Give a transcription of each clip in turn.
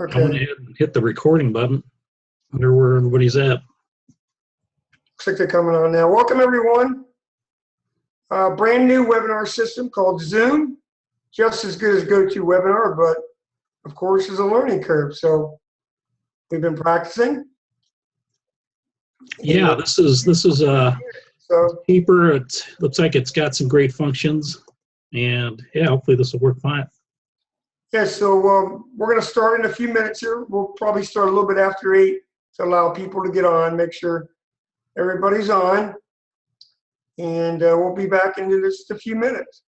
Okay. I went ahead and hit the recording button. Wonder where everybody's at. Looks like they're coming on now. Welcome, everyone. Brand new webinar system called Zoom. Just as good as GoToWebinar, but of course, there's a learning curve. So we've been practicing. Yeah, this is cheaper. It looks like it's got some great functions, and yeah, hopefully this will work fine. Yeah, so we're going to start in a few minutes here. We'll probably start a little bit after 8 to allow people to get on, make sure everybody's on, and we'll be back in just a few minutes.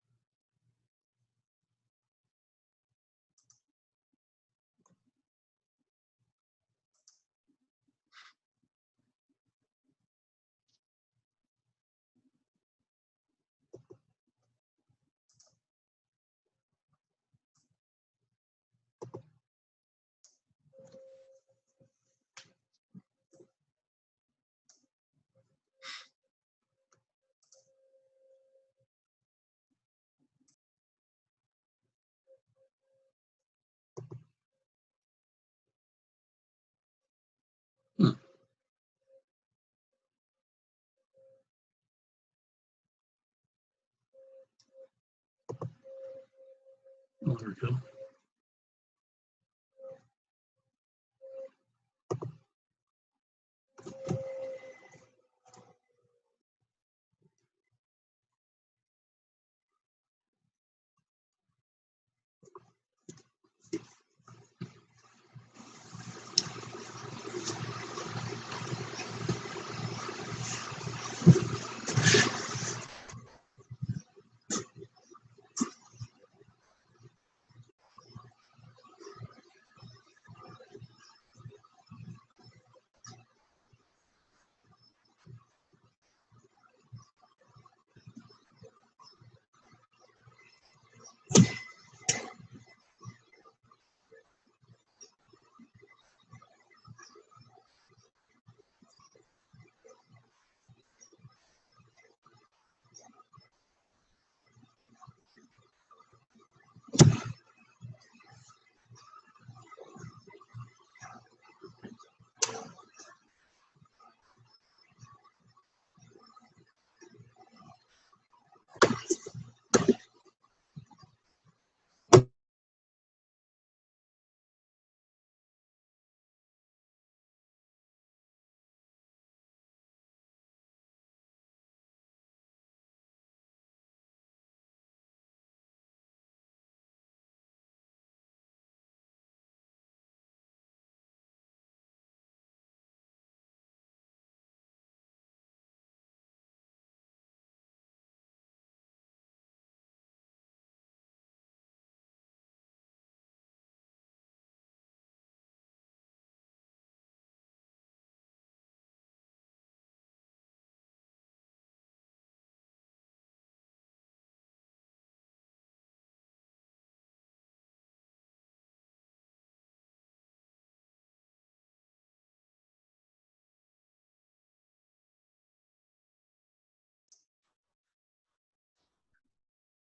Oh, there we go.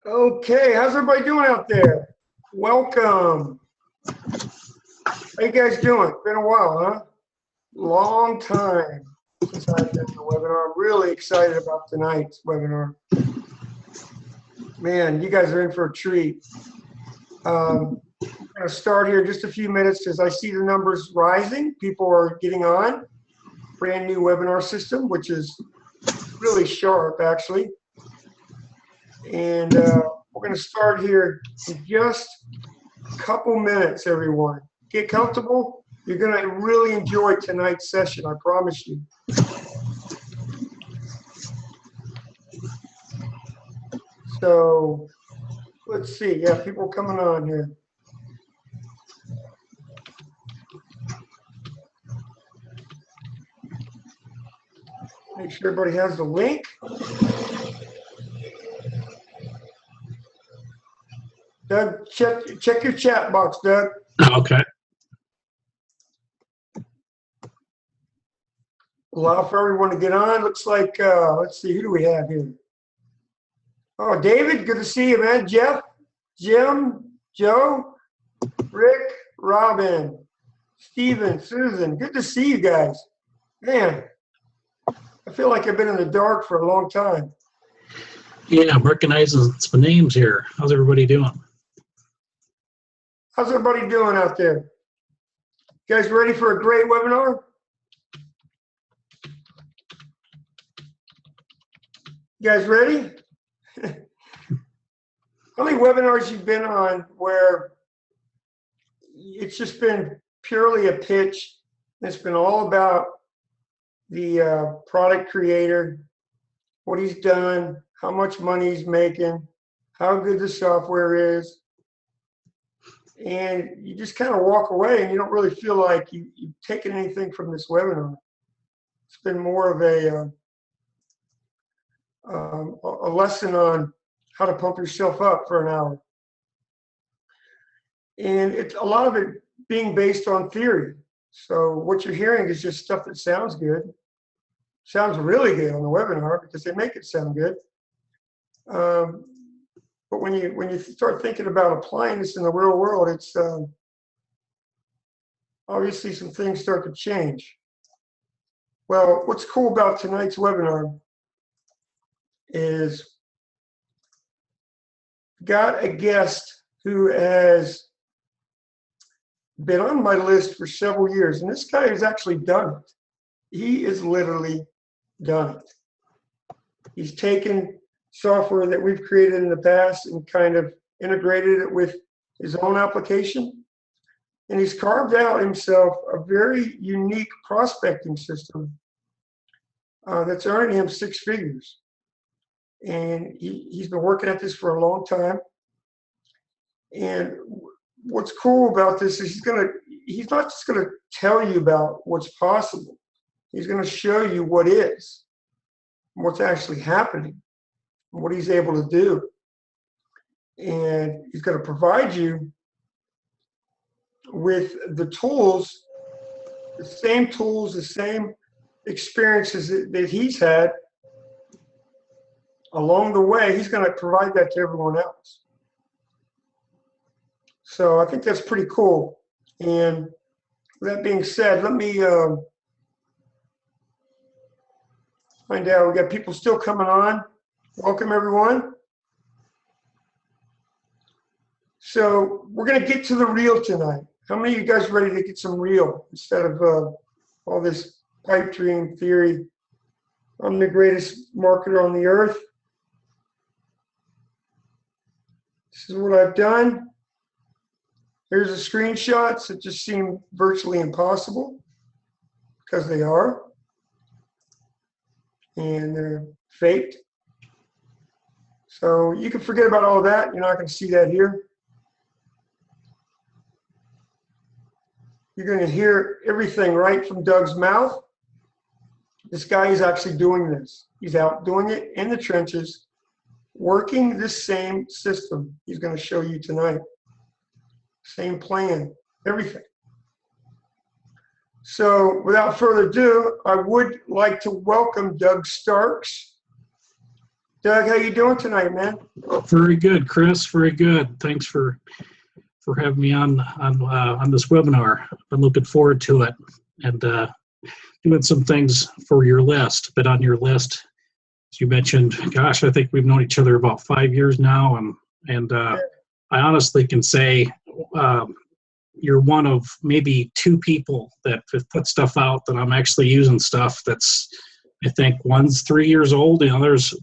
Okay, how's everybody doing out there? Welcome. How you guys doing? Been a while, huh? Long time since I've done a webinar. I'm really excited about tonight's webinar. Man, you guys are in for a treat. I'm going to start here in just a few minutes as I see the numbers rising. People are getting on. Brand new webinar system, which is really sharp, actually. And we're going to start here in just a couple minutes, everyone. Get comfortable. You're going to really enjoy tonight's session, I promise you. So let's see. Yeah, people coming on here. Make sure everybody has the link. Doug, check your chat box, Doug. Okay. Allow for everyone to get on. Looks like, let's see, who do we have here? Oh, David, good to see you, man. Jeff, Jim, Joe, Rick, Robin. Stephen, Susan, good to see you guys. Man, I feel like I've been in the dark for a long time. Yeah, I'm recognizing some names here. How's everybody doing? How's everybody doing out there? You guys ready for a great webinar? You guys ready? How many webinars you've been on where it's just been purely a pitch? It's been all about the product creator, what he's done, how much money he's making, how good the software is. And you just kind of walk away and you don't really feel like you've taken anything from this webinar. It's been more of a lesson on how to pump yourself up for an hour. And it's a lot of it being based on theory. So what you're hearing is just stuff that sounds good. Sounds really good on the webinar because they make it sound good. But when you start thinking about applying this in the real world, it's obviously some things start to change. Well, what's cool about tonight's webinar is got a guest who has been on my list for several years, and this guy has actually done it. He has literally done it. He's taken software that we've created in the past and kind of integrated it with his own application, and he's carved out himself a very unique prospecting system that's earning him 6 figures. And he's been working at this for a long time. And what's cool about this is he's not just gonna tell you about what's possible. He's gonna show you what is, what's actually happening, what he's able to do. And he's gonna provide you with the tools, the same experiences that he's had along the way. He's going to provide that to everyone else. So I think that's pretty cool. And with that being said, let me find out. We got people still coming on. Welcome, everyone. So we're going to get to the real tonight. How many of you guys ready to get some real instead of all this pipe dream theory? I'm the greatest marketer on the earth. This is what I've done. Here's the screenshots that just seem virtually impossible because they are. And they're faked. So you can forget about all that. You're not going to see that here. You're going to hear everything right from Doug's mouth. This guy is actually doing this. He's out doing it in the trenches, working this same system he's going to show you tonight. Same plan, everything. So without further ado, I would like to welcome Doug Starks. Doug, how you doing tonight, man? Very good, Chris. Very good. Thanks for having me on this webinar. I'm looking forward to it and doing some things for your list. But on your list, as you mentioned, gosh, I think we've known each other about 5 years now, and I honestly can say you're one of maybe 2 people that have put stuff out that I'm actually using stuff that's, I think one's 3 years old, the other's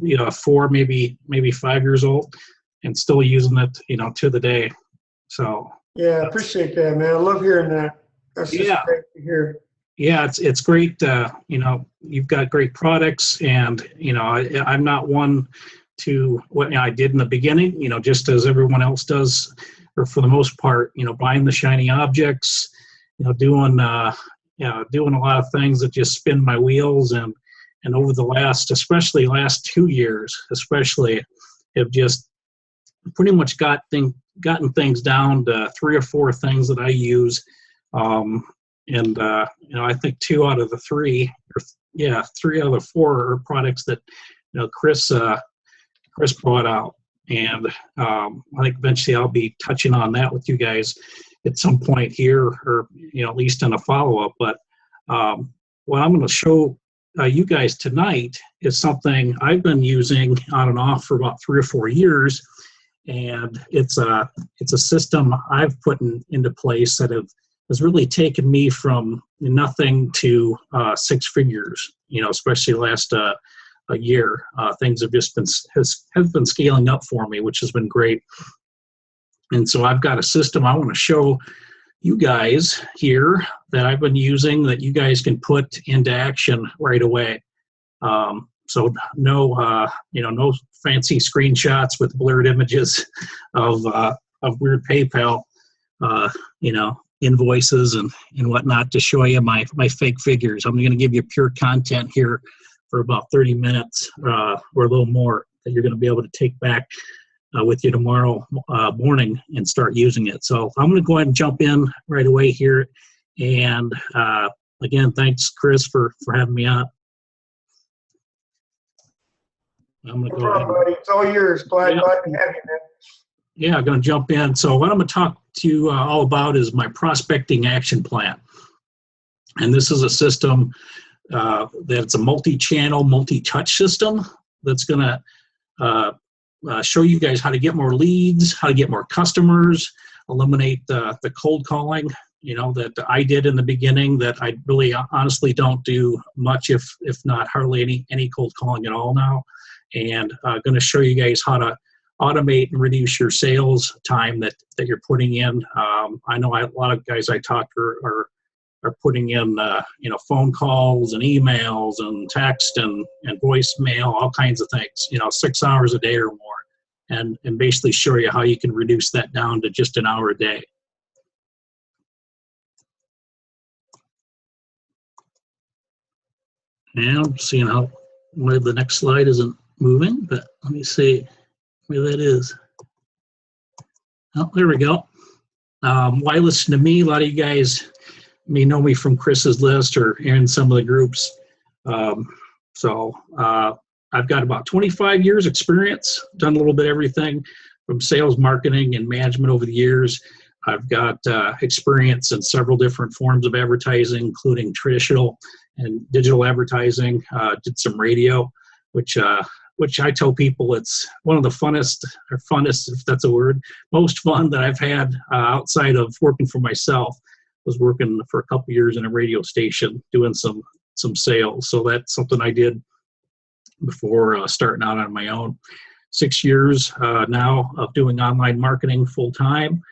4, maybe 5 years old, and still using it, to the day. So yeah, I appreciate that, man. I love hearing that. That's just great to hear. Yeah, it's great. You've got great products, and I'm not one to what I did in the beginning. Just as everyone else does, or for the most part, buying the shiny objects, doing a lot of things that just spin my wheels, and over the especially last 2 years, have just pretty much gotten things down to 3 or 4 things that I use. I think 2 out of the 3, 3 out of the 4 are products that Chris brought out, and I think eventually I'll be touching on that with you guys. at some point here, or at least in a follow-up. But what I'm going to show you guys tonight is something I've been using on and off for about 3 or 4 years, and it's a system I've put into place that has really taken me from nothing to 6 figures. Especially last a year, things have just been scaling up for me, which has been great. And so I've got a system I want to show you guys here that I've been using that you guys can put into action right away. So no fancy screenshots with blurred images of weird PayPal, invoices and whatnot to show you my fake figures. I'm going to give you pure content here for about 30 minutes or a little more that you're going to be able to take back with you tomorrow morning and start using it. So I'm going to go ahead and jump in right away here. And again, thanks, Chris, for having me on. I'm going to go ahead. Buddy. It's all yours. Glad to have you, man. Yeah, I'm going to jump in. So what I'm going to talk to you all about is my prospecting action plan. And this is a system that's a multi-channel, multi-touch system that's going to show you guys how to get more leads, how to get more customers, eliminate the cold calling, that I did in the beginning that I really honestly don't do much, if not hardly any cold calling at all now. And going to show you guys how to automate and reduce your sales time that you're putting in. I know a lot of guys I talk to are putting in phone calls and emails and text and voicemail, all kinds of things, 6 hours a day or more, and basically show you how you can reduce that down to just an hour a day. And I'm seeing why the next slide isn't moving, but let me see where that is. Oh, there we go. Why listen to me? A lot of you guys may know me from Chris's list or in some of the groups. So I've got about 25 years experience, done a little bit of everything from sales, marketing, and management over the years. I've got experience in several different forms of advertising, including traditional and digital advertising. Did some radio, which I tell people it's one of the funnest, if that's a word, most fun that I've had outside of working for myself. Was working for a couple years in a radio station doing some sales. So that's something I did before starting out on my own. 6 years now of doing online marketing full time,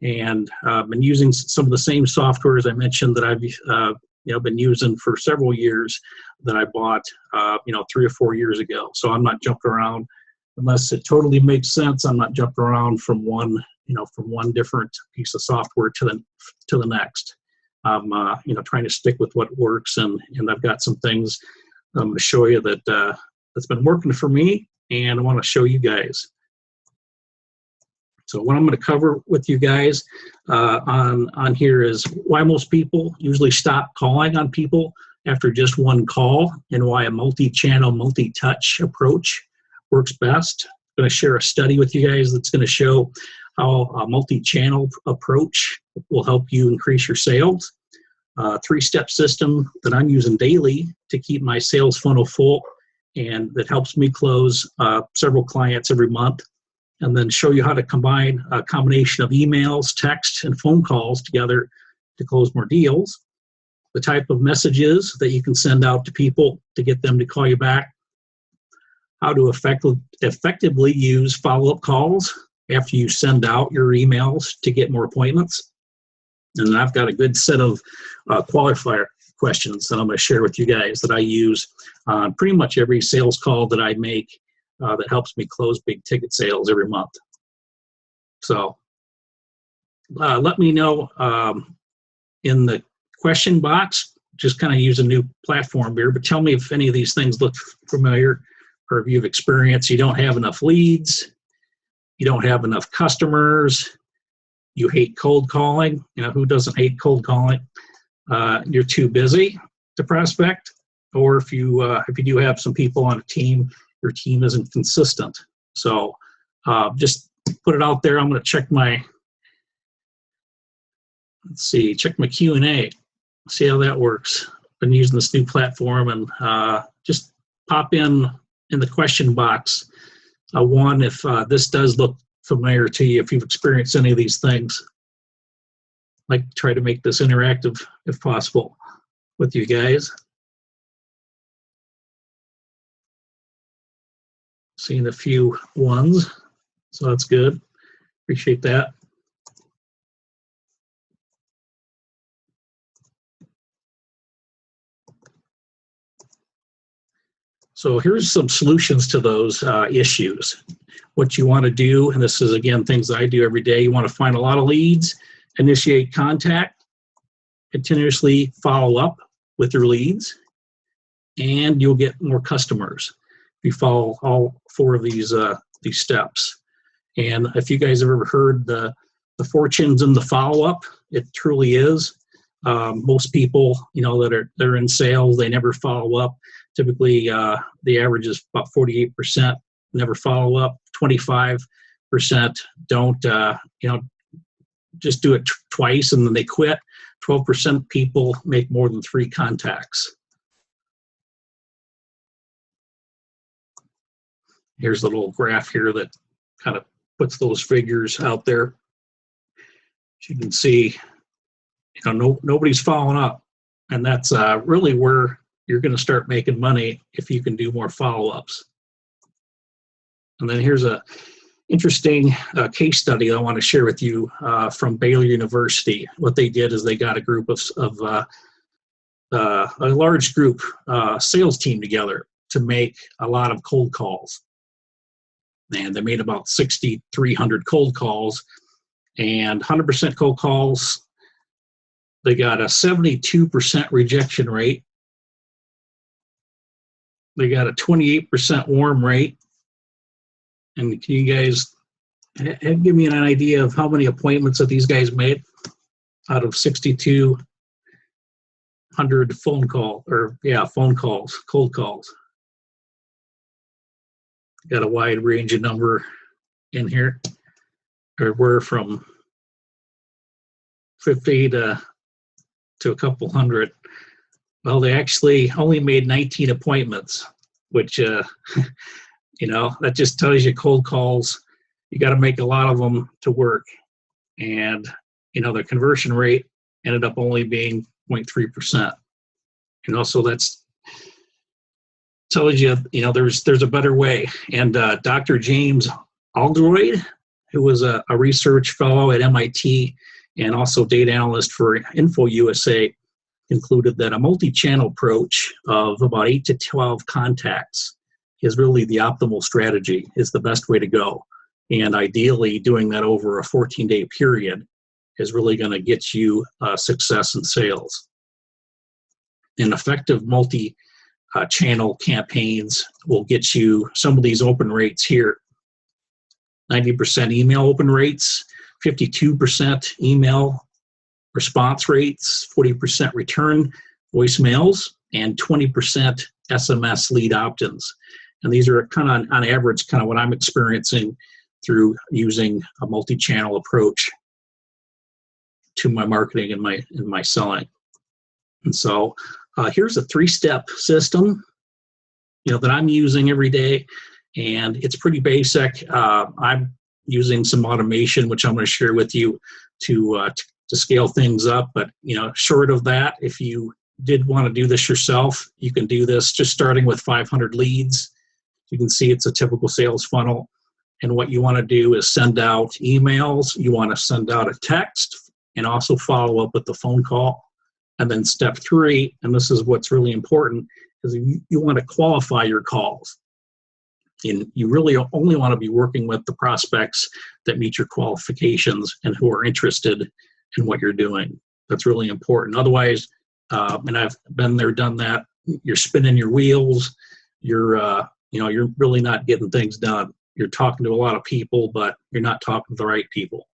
and been using some of the same software as I mentioned that I've been using for several years that I bought 3 or 4 years ago. So I'm not jumping around unless it totally makes sense. I'm not jumping around from one different piece of software to the next. I'm trying to stick with what works, and I've got some things I'm going to show you that's been working for me, and I want to show you guys. So what I'm going to cover with you guys on here is why most people usually stop calling on people after just one call, and why a multi-channel, multi-touch approach works best. I'm going to share a study with you guys that's going to show how a multi-channel approach will help you increase your sales. A 3-step system that I'm using daily to keep my sales funnel full, and that helps me close several clients every month. And then show you how to combine a combination of emails, text, and phone calls together to close more deals. The type of messages that you can send out to people to get them to call you back. How to effectively use follow-up calls after you send out your emails to get more appointments. And I've got a good set of qualifier questions that I'm going to share with you guys that I use on pretty much every sales call that I make that helps me close big ticket sales every month. So let me know in the question box, just kind of use a new platform here, but tell me if any of these things look familiar, or if you've experienced you don't have enough leads, you don't have enough customers, you hate cold calling. Who doesn't hate cold calling? You're too busy to prospect, or if you do have some people on a team, your team isn't consistent. So just put it out there. I'm going to check my let's see, check my Q&A, see how that works. Been using this new platform, and just pop in the question box. One, if this does look familiar to you, if you've experienced any of these things. I'd like to try to make this interactive if possible with you guys. Seeing a few ones, so that's good. Appreciate that. So here's some solutions to those issues. What you want to do, and this is, again, things I do every day, you want to find a lot of leads, initiate contact, continuously follow up with your leads, and you'll get more customers if you follow all 4 of these steps. And if you guys have ever heard the fortunes in the follow-up, it truly is. Most people, that are in sales, they never follow up. Typically, the average is about 48% never follow up. 25% don't, just do it twice and then they quit. 12% of people make more than 3 contacts. Here's the little graph here that kind of puts those figures out there. As you can see, nobody's following up, and that's really where you're going to start making money if you can do more follow-ups. And then here's a interesting case study I want to share with you from Baylor University. What they did is they got a group of a large group sales team together to make a lot of cold calls. And they made about 6,300 cold calls, and 100% cold calls. They got a 72% rejection rate. They got a 28% warm rate. And can you guys give me an idea of how many appointments that these guys made out of 6,200 phone calls, cold calls? Got a wide range of number in here. We're from 50 to a couple hundred. Well, they actually only made 19 appointments, which, that just tells you cold calls, you got to make a lot of them to work. And, the conversion rate ended up only being 0.3%. So that's tells you, there's a better way. And Dr. James Aldroyd, who was a research fellow at MIT and also data analyst for InfoUSA, concluded that a multi-channel approach of about 8 to 12 contacts is really the optimal strategy, is the best way to go. And ideally, doing that over a 14-day period is really going to get you success in sales. An effective multi-channel campaigns will get you some of these open rates here. 90% email open rates, 52% email response rates, 40% return voicemails, and 20% SMS lead opt-ins. And these are kind of on average kind of what I'm experiencing through using a multi-channel approach to my marketing and my selling. And so here's a 3-step system, that I'm using every day, and it's pretty basic. I'm using some automation, which I'm going to share with you to scale things up. But short of that, if you did want to do this yourself, you can do this just starting with 500 leads. You can see it's a typical sales funnel. And what you want to do is send out emails. You want to send out a text and also follow up with the phone call. And then step 3, and this is what's really important, is you want to qualify your calls. And you really only want to be working with the prospects that meet your qualifications and who are interested in what you're doing. That's really important. Otherwise, and I've been there, done that, you're spinning your wheels. You're really not getting things done. You're talking to a lot of people, but you're not talking to the right people.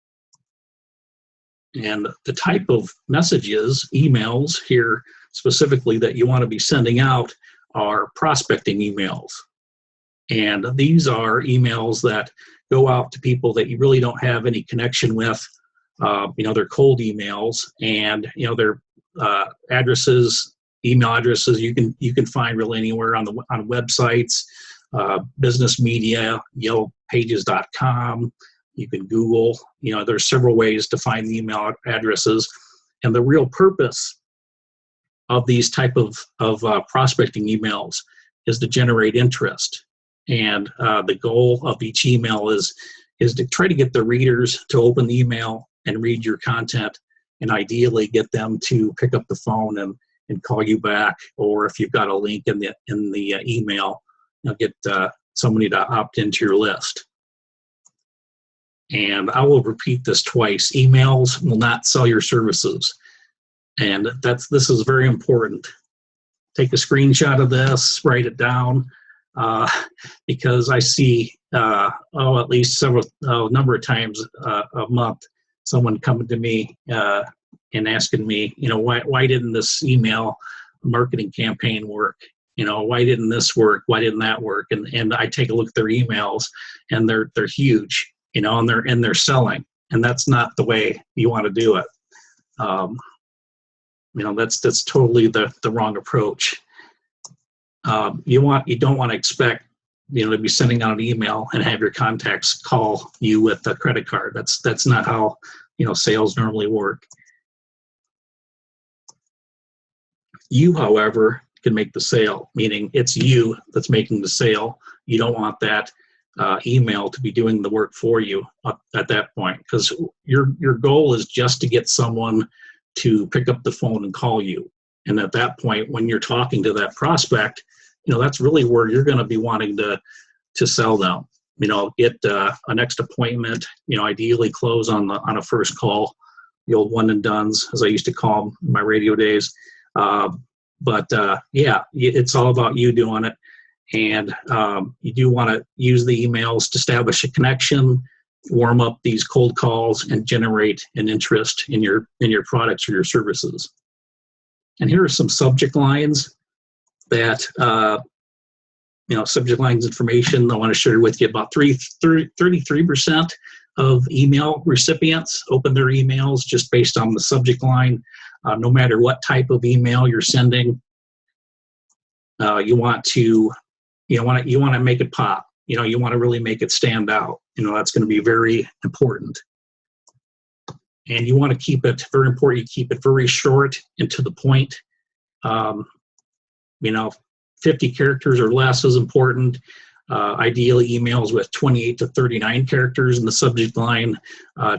And the type of messages, emails here specifically, that you want to be sending out are prospecting emails. And these are emails that go out to people that you really don't have any connection with, their cold emails, and their addresses, email addresses. You can find really anywhere on websites, business media, yellowpages.com. You can Google. There's several ways to find the email addresses, and the real purpose of these type of prospecting emails is to generate interest. And the goal of each email is to try to get the readers to open the email and read your content, and ideally get them to pick up the phone and call you back, or if you've got a link in the email, get somebody to opt into your list. And I will repeat this twice: emails will not sell your services. And this is very important. Take a screenshot of this, write it down, because I see at least a number of times a month someone coming to me and asking me, why didn't this email marketing campaign work? Why didn't this work? Why didn't that work? And I take a look at their emails, and they're huge, and they're selling, and that's not the way you want to do it. That's totally the wrong approach. You don't want to expect to be sending out an email and have your contacts call you with a credit card. That's not how sales normally work. You, however, can make the sale, meaning it's you that's making the sale. You don't want that email to be doing the work for you at that point, because your goal is just to get someone to pick up the phone and call you. And at that point, when you're talking to that prospect, that's really where you're going to be wanting to sell them. Get a next appointment. Ideally close on a first call, the old one and dones, as I used to call them in my radio days. But it's all about you doing it, and you do want to use the emails to establish a connection, warm up these cold calls, and generate an interest in your products or your services. And here are some subject lines that subject lines information I want to share with you. About 33% of email recipients open their emails just based on the subject line. No matter what type of email you're sending, you want to make it pop. You want to really make it stand out. That's going to be very important. And you want to keep it very important. You keep it very short and to the point. 50 characters or less is important. Ideally, emails with 28 to 39 characters in the subject line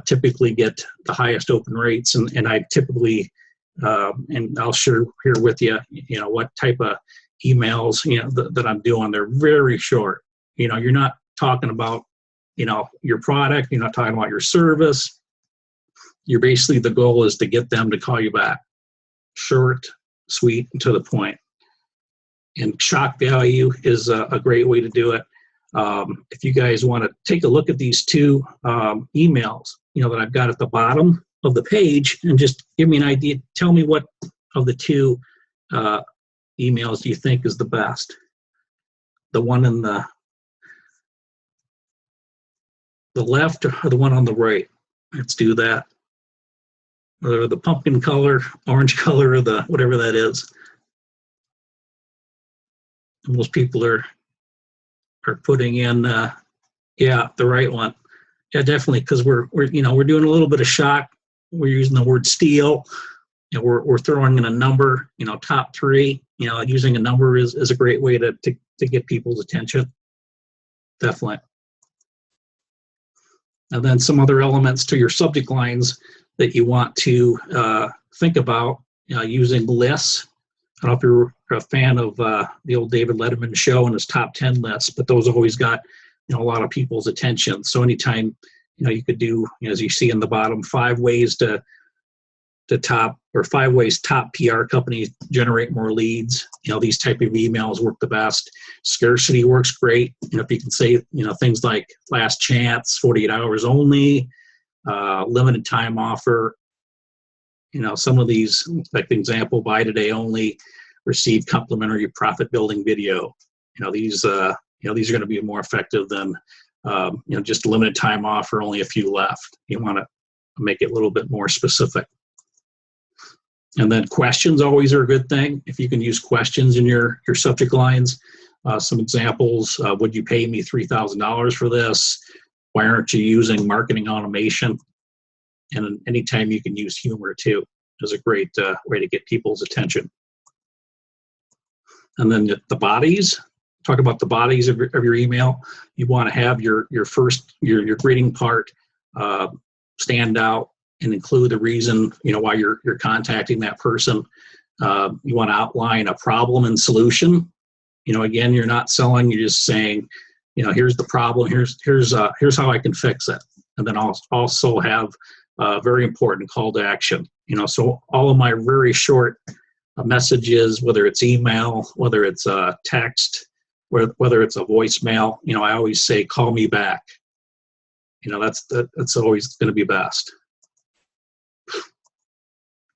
typically get the highest open rates. And I typically, and I'll share here with you, what type of emails, that I'm doing. They're very short. You're not talking about, your product. You're not talking about your service. You're basically, the goal is to get them to call you back. Short, sweet, and to the point. And shock value is a great way to do it. If you guys want to take a look at these two emails, that I've got at the bottom of the page, and just give me an idea. Tell me what of the two emails do you think is the best? The one in the left or the one on the right? Let's do that. Or the pumpkin color, orange color, or the whatever that is. Most people are putting in, the right one. Yeah, definitely, because we're doing a little bit of shock. We're using the word steal. We're throwing in a number. Top three. Using a number is a great way to get people's attention. Definitely. And then some other elements to your subject lines that you want to think about using lists. I don't know if you're a fan of the old David Letterman show and his top 10 lists, but those always got a lot of people's attention. So anytime you could do, as you see in the bottom, 5 ways to top, or 5 ways top PR companies generate more leads. These type of emails work the best. Scarcity works great. If you can say things like last chance, 48 hours only, limited time offer. Some of these, like the example, buy today only, receive complimentary profit building video. These are going to be more effective than just a limited time offer, only a few left. You want make it a little bit more specific. And then questions always are a good thing. If you can use questions in your subject lines, some examples, would you pay me $3,000 for this? Why aren't you using marketing automation? And anytime you can use humor too is a great way to get people's attention. And then the bodies, talk about the bodies of your email. You want to have your greeting part stand out and include the reason, why you're contacting that person. You want to outline a problem and solution. Again, you're not selling, you're just saying, here's the problem, here's how I can fix it. And then also have a very important call to action. So all of my very short messages, whether it's email, whether it's a text, whether it's a voicemail, I always say, call me back. That's always going to be best.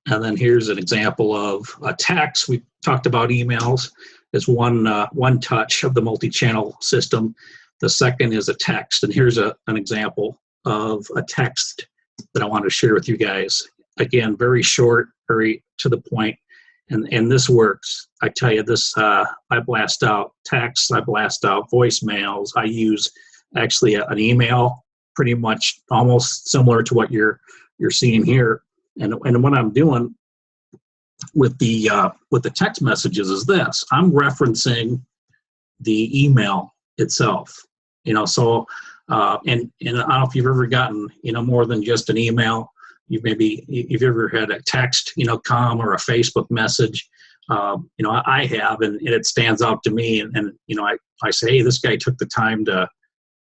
And then here's an example of a text. We talked about emails as one touch of the multi-channel system. The second is a text. And here's an example of a text that I want to share with you guys. Again, very short, very to the point. And this works. I tell you this, I blast out texts, I blast out voicemails. I use actually an email, pretty much almost similar to what you're seeing here. And what I'm doing with the text messages is this: I'm referencing the email itself. So and I don't know if you've ever gotten more than just an email. You've ever had a text come or a Facebook message. I have, and it stands out to me. And I say, hey, this guy took the time to,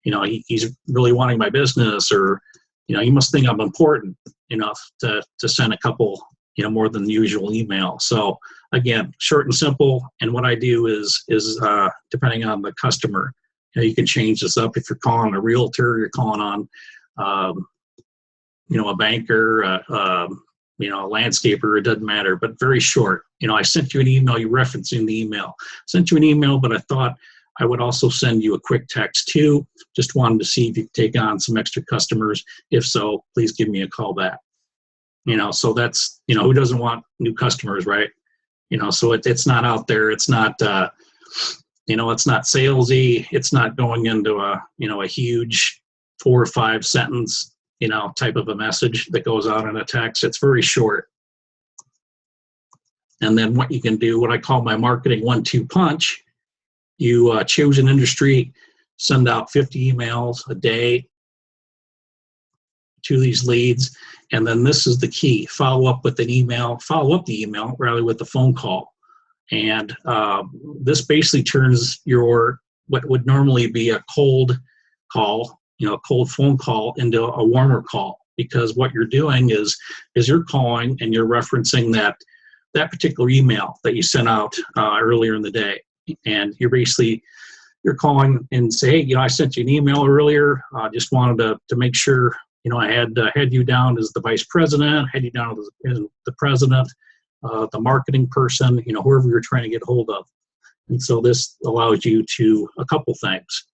he's really wanting my business, or he must think I'm important enough to send a couple, more than the usual email. So again, short and simple. And what I do is depending on the customer, you can change this up. If you're calling a realtor, you're calling on, a banker, a landscaper, it doesn't matter, but very short. I sent you an email, you referencing the email. Sent you an email, but I thought I would also send you a quick text too. Just wanted to see if you could take on some extra customers. If so, please give me a call back. So that's, who doesn't want new customers, right? So it's not out there. It's not, it's not salesy. It's not going into a huge 4 or 5 sentence, type of a message that goes out in a text. It's very short. And then what you can do, what I call my marketing 1-2 punch, you choose an industry, send out 50 emails a day to these leads. And then this is the key: follow up with an email, follow up the email rather with a phone call. And this basically turns your, what would normally be a cold call, a cold phone call, into a warmer call, because what you're doing is you're calling and you're referencing that particular email that you sent out earlier in the day. And you're calling and say, hey, I sent you an email earlier. Just wanted to make sure, I had you down as the vice president, had you down as the president, the marketing person, whoever you're trying to get hold of. And so this allows you to a couple things: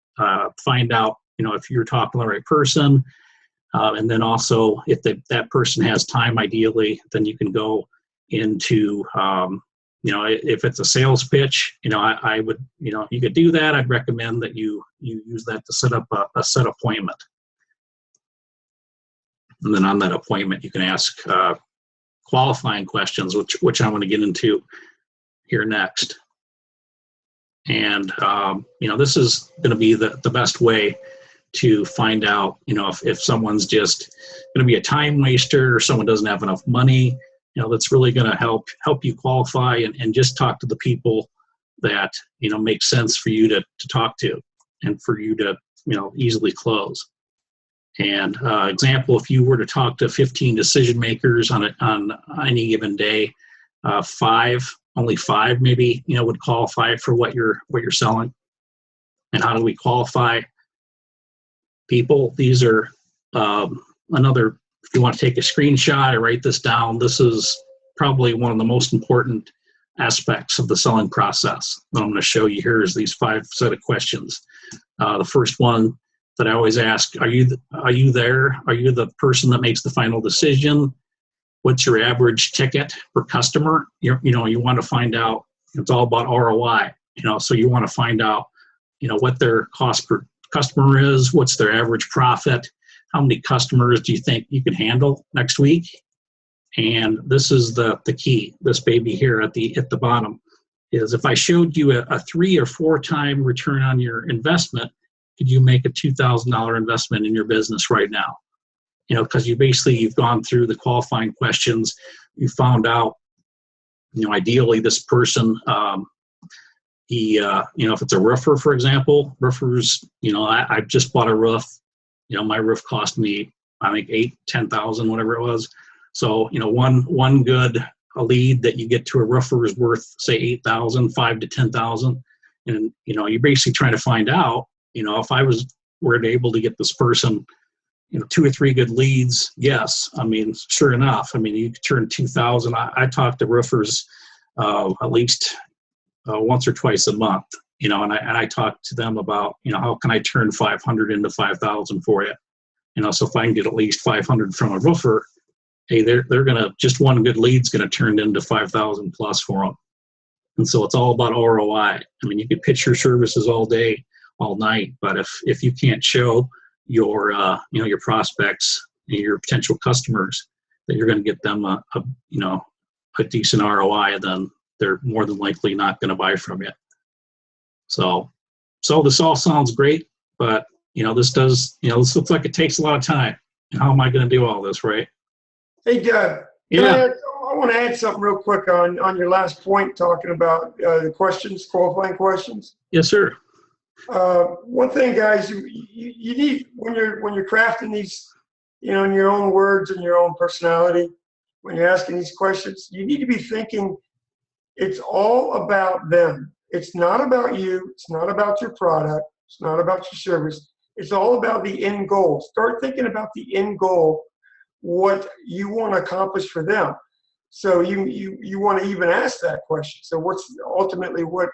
find out, if you're talking to the right person, and then also if that person has time, ideally, then you can go into, if it's a sales pitch, I would, you could do that. I'd recommend that you use that to set up a set appointment. And then on that appointment, you can ask qualifying questions, which I'm going to get into here next. And, this is going to be the best way to find out, if someone's just going to be a time waster, or someone doesn't have enough money, that's really going to help you qualify and just talk to the people that, make sense for you to talk to and for you to, easily close. And example, if you were to talk to 15 decision makers on any given day, only five maybe, would qualify for what you're selling. And how do we qualify people? These are another, if you want to take a screenshot or write this down, this is probably one of the most important aspects of the selling process that I'm going to show you here is these 5 set of questions. The first one that I always ask, are you there? Are you the person that makes the final decision? What's your average ticket per customer? You want to find out, it's all about ROI, so you want to find out, what their cost per customer is, what's their average profit, how many customers do you think you can handle next week? And this is the key, this baby here at the bottom, is if I showed you a 3 or 4 time return on your investment, could you make a $2,000 investment in your business right now? Because you've gone through the qualifying questions, you found out, ideally this person, if it's a roofer, for example, roofers, I just bought a roof, my roof cost me, I think $10,000, whatever it was. So, one good lead that you get to a roofer is worth, say, $8,000, $5,000 to $10,000. And, you're basically trying to find out, if I were able to get this person, 2 or 3 good leads, yes. Sure enough, you could turn 2,000. I talk to roofers at least once or twice a month, and I talk to them about, how can I turn 500 into 5,000 for you? So if I can get at least 500 from a roofer, hey, they're gonna, just one good lead's gonna turn into 5,000 plus for them. And so it's all about ROI. You could pitch your services all day, all night, but if you can't show your your prospects, your potential customers, that you're going to get them a decent ROI, then they're more than likely not going to buy from you. So this all sounds great, but this looks like it takes a lot of time. How am I going to do all this, right? Hey, Doug. Yeah. I want to add something real quick on your last point, talking about the questions, qualifying questions. Yes, sir. One thing, guys, you need, when you're crafting these, in your own words and your own personality, when you're asking these questions, you need to be thinking it's all about them. It's not about you. It's not about your product. It's not about your service. It's all about the end goal. Start thinking about the end goal, what you want to accomplish for them. So you want to even ask that question. So what's ultimately what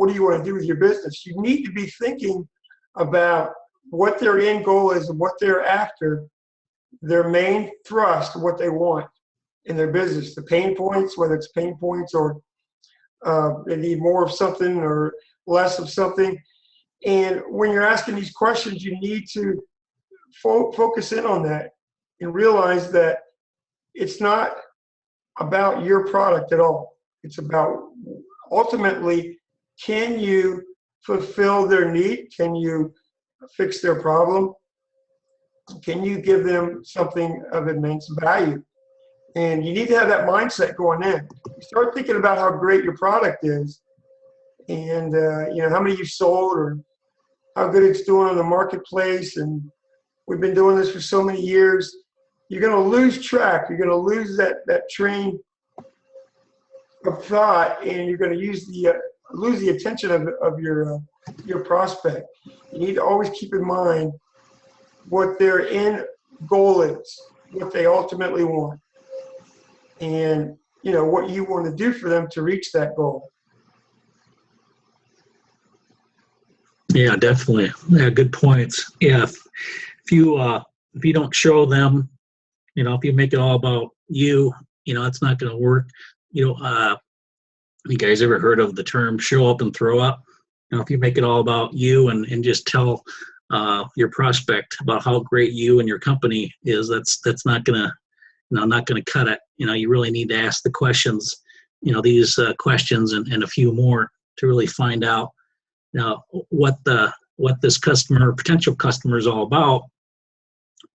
do you want to do with your business? You need to be thinking about what their end goal is and what they're after, their main thrust, what they want in their business, the pain points, whether it's pain points or they need more of something or less of something. And when you're asking these questions, you need to focus in on that and realize that it's not about your product at all. It's about, ultimately, can you fulfill their need? Can you fix their problem? Can you give them something of immense value? And you need to have that mindset going in. You start thinking about how great your product is, and how many you've sold, or how good it's doing on the marketplace. And we've been doing this for so many years. You're going to lose track. You're going to lose that train of thought, and you're going to lose the attention of your prospect. You need to always keep in mind what their end goal is, what they ultimately want, and what you want to do for them to reach that goal. Yeah, definitely. Yeah, good points. Yeah, if you don't show them, if you make it all about you, it's not going to work. You guys ever heard of the term "show up and throw up"? If you make it all about you and just tell your prospect about how great you and your company is, that's not gonna cut it. You really need to ask the questions, these questions and a few more to really find out what this potential customer is all about.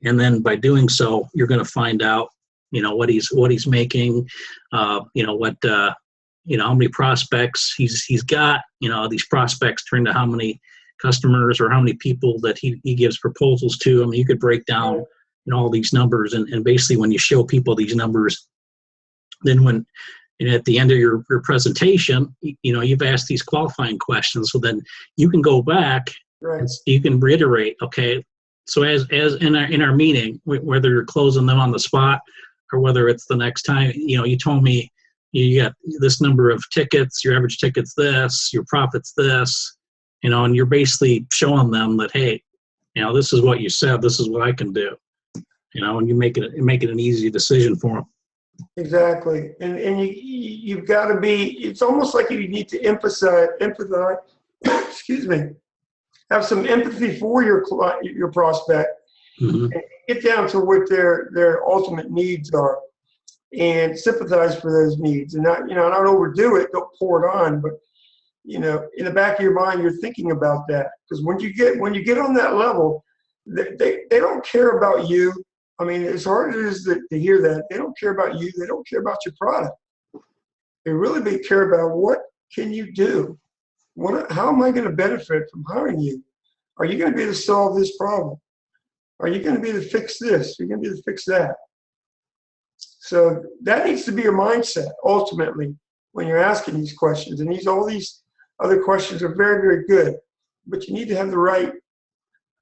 And then by doing so, you're going to find out, what he's making, how many prospects he's got. These prospects turn to how many customers or how many people that he gives proposals to. You could break down all these numbers, and basically when you show people these numbers, then at the end of your presentation, you've asked these qualifying questions, so then you can go back, right, and you can reiterate, okay, so as in our meeting, whether you're closing them on the spot or whether it's the next time, you told me you got this number of tickets, your average ticket's this, your profit's this, and you're basically showing them that, hey, this is what you said, this is what I can do. And you make it an easy decision for them. Exactly. And you've got to be, it's almost like you need to empathize, excuse me, have some empathy for your client, your prospect, Mm-hmm. and get down to what their ultimate needs are and sympathize for those needs, and not overdo it, don't pour it on, but in the back of your mind, you're thinking about that, because when you get on that level, they don't care about you. I mean, as hard as it is to hear that, they don't care about you. They don't care about your product. They really care about what can you do? How am I going to benefit from hiring you? Are you going to be able to solve this problem? Are you going to be able to fix this? Are you going to be able to fix that? So that needs to be your mindset ultimately when you're asking these questions. And all these other questions are very, very good, but you need to have the right.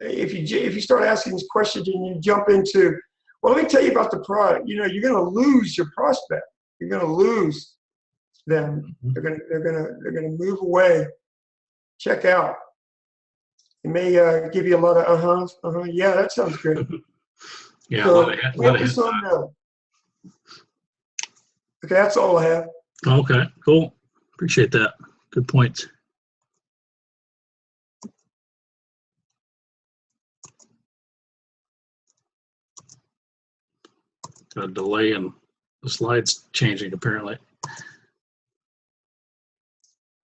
If you start asking these questions and you jump into, well, let me tell you about the product. You're going to lose your prospect. You're going to lose them. They're going to move away, check out. It may give you a lot of yeah, that sounds good. Yeah, So a lot of focus on no. Okay, that's all I have. Okay, cool. Appreciate that. Good points. Got a delay in the slides changing, apparently.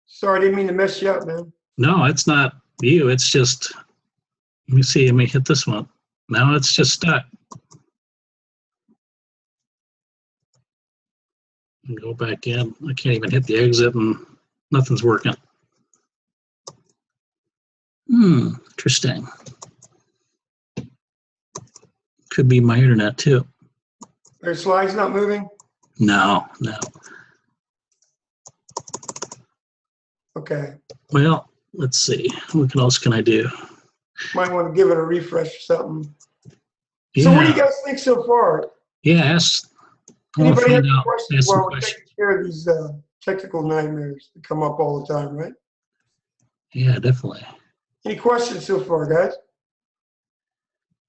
Sorry, I didn't mean to mess you up, man. No, it's not you. It's just, let me see. Let me hit this one. No, it's just stuck. Go back in. I can't even hit the exit and nothing's working. Interesting. Could be my internet too. Are slides not moving? No. Okay. Well, let's see. What else can I do? Might want to give it a refresh or something. Yeah. So what do you guys think so far? Yeah, Anybody have any ask questions some while we're questions. taking care of these technical nightmares that come up all the time, right? Yeah, definitely. Any questions so far, guys?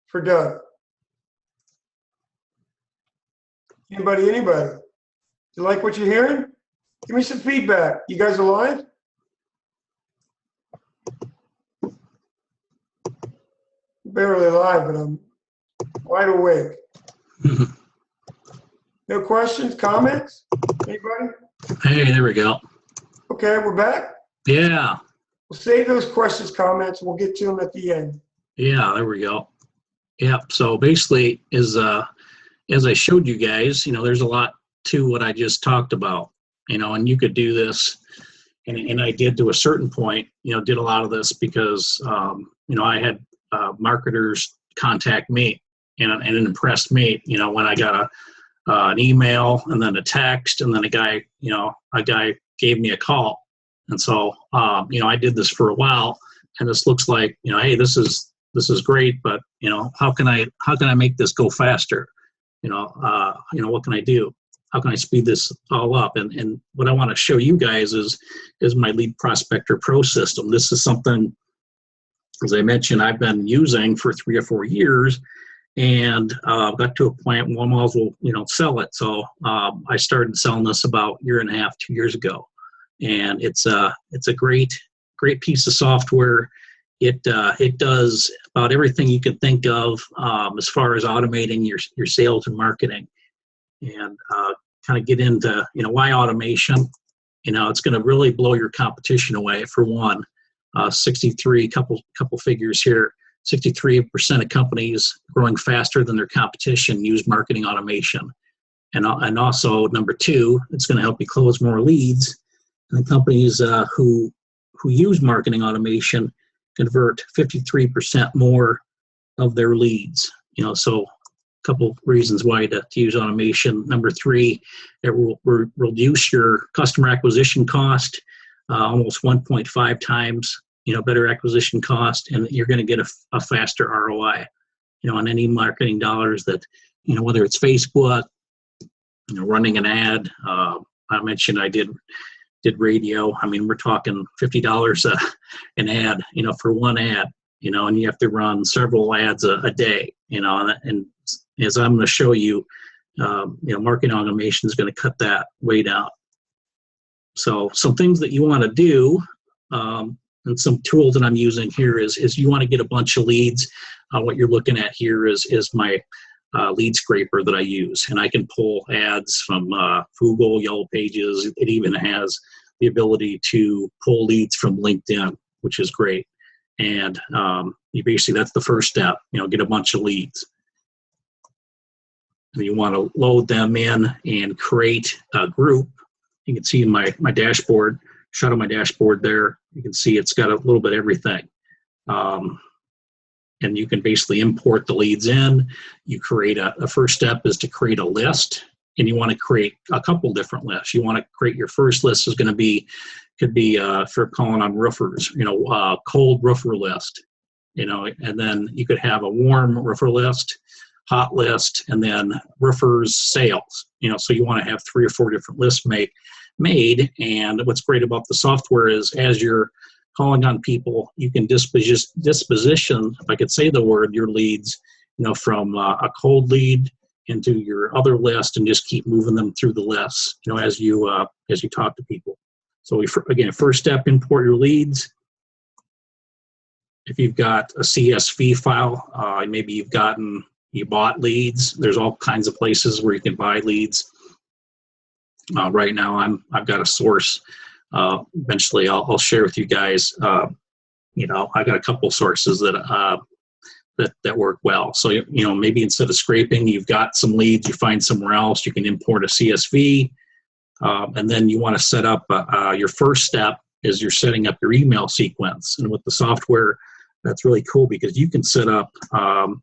For Doug? Anybody? You like what you're hearing? Give me some feedback. You guys alive? Barely alive, but I'm wide awake. No questions, comments? Anybody? Hey, there we go. Okay, we're back. Yeah. We'll save those questions, comments. We'll get to them at the end. Yeah, there we go. Yeah. So basically, as I showed you guys, there's a lot to what I just talked about, and you could do this, and I did to a certain point, did a lot of this because, I had marketers contact me, and it impressed me, when I got an email and then a text, and then a guy gave me a call. And so, I did this for a while, and this looks like, hey, this is great, but, how can I make this go faster? What can I do? How can I speed this all up? And what I want to show you guys is my Lead Prospector Pro system. This is something, as I mentioned, I've been using for 3 or 4 years, and got to a point where I might as well, sell it. So I started selling this about 1.5 years, 2 years ago, and it's a great piece of software. It does about everything you can think of as far as automating your sales and marketing, and kind of get into why automation. It's going to really blow your competition away. For one, 63 couple figures here. 63% of companies growing faster than their competition use marketing automation, and also number 2, it's going to help you close more leads. And the companies who use marketing automation convert 53% more of their leads. So a couple reasons why to use automation. Number 3, it will reduce your customer acquisition cost almost 1.5 times, better acquisition cost, and you're going to get a faster ROI, on any marketing dollars that, whether it's Facebook, running an ad. I mentioned I did radio. I mean, we're talking $50 an ad, for one ad, and you have to run several ads a day, and as I'm going to show you, marketing automation is going to cut that way down. So some things that you want to do, and some tools that I'm using here is you want to get a bunch of leads. What you're looking at here is my lead scraper that I use, and I can pull ads from Google, Yellow Pages. It even has the ability to pull leads from LinkedIn, which is great. And you basically, that's the first step, get a bunch of leads. And you want to load them in and create a group. You can see in my dashboard, shut on my dashboard there, you can see it's got a little bit of everything. And you can basically import the leads in. You create a first step is to create a list, and you want to create a couple different lists. You want to create your first list is going to be, could be if you're calling on roofers, cold roofer list, and then you could have a warm roofer list, hot list, and then roofers sales, so you want to have 3 or 4 different lists made. And what's great about the software is as you're calling on people, you can disposition, if I could say the word, your leads, from a cold lead into your other list, and just keep moving them through the lists, as you talk to people. So again, first step, import your leads. If you've got a CSV file, maybe you bought leads. There's all kinds of places where you can buy leads. Right now, I've got a source. Eventually, I'll share with you guys. I got a couple sources that work well. So maybe instead of scraping, you've got some leads you find somewhere else. You can import a CSV, and then you want to set up your first step is you're setting up your email sequence. And with the software, that's really cool because you can set up an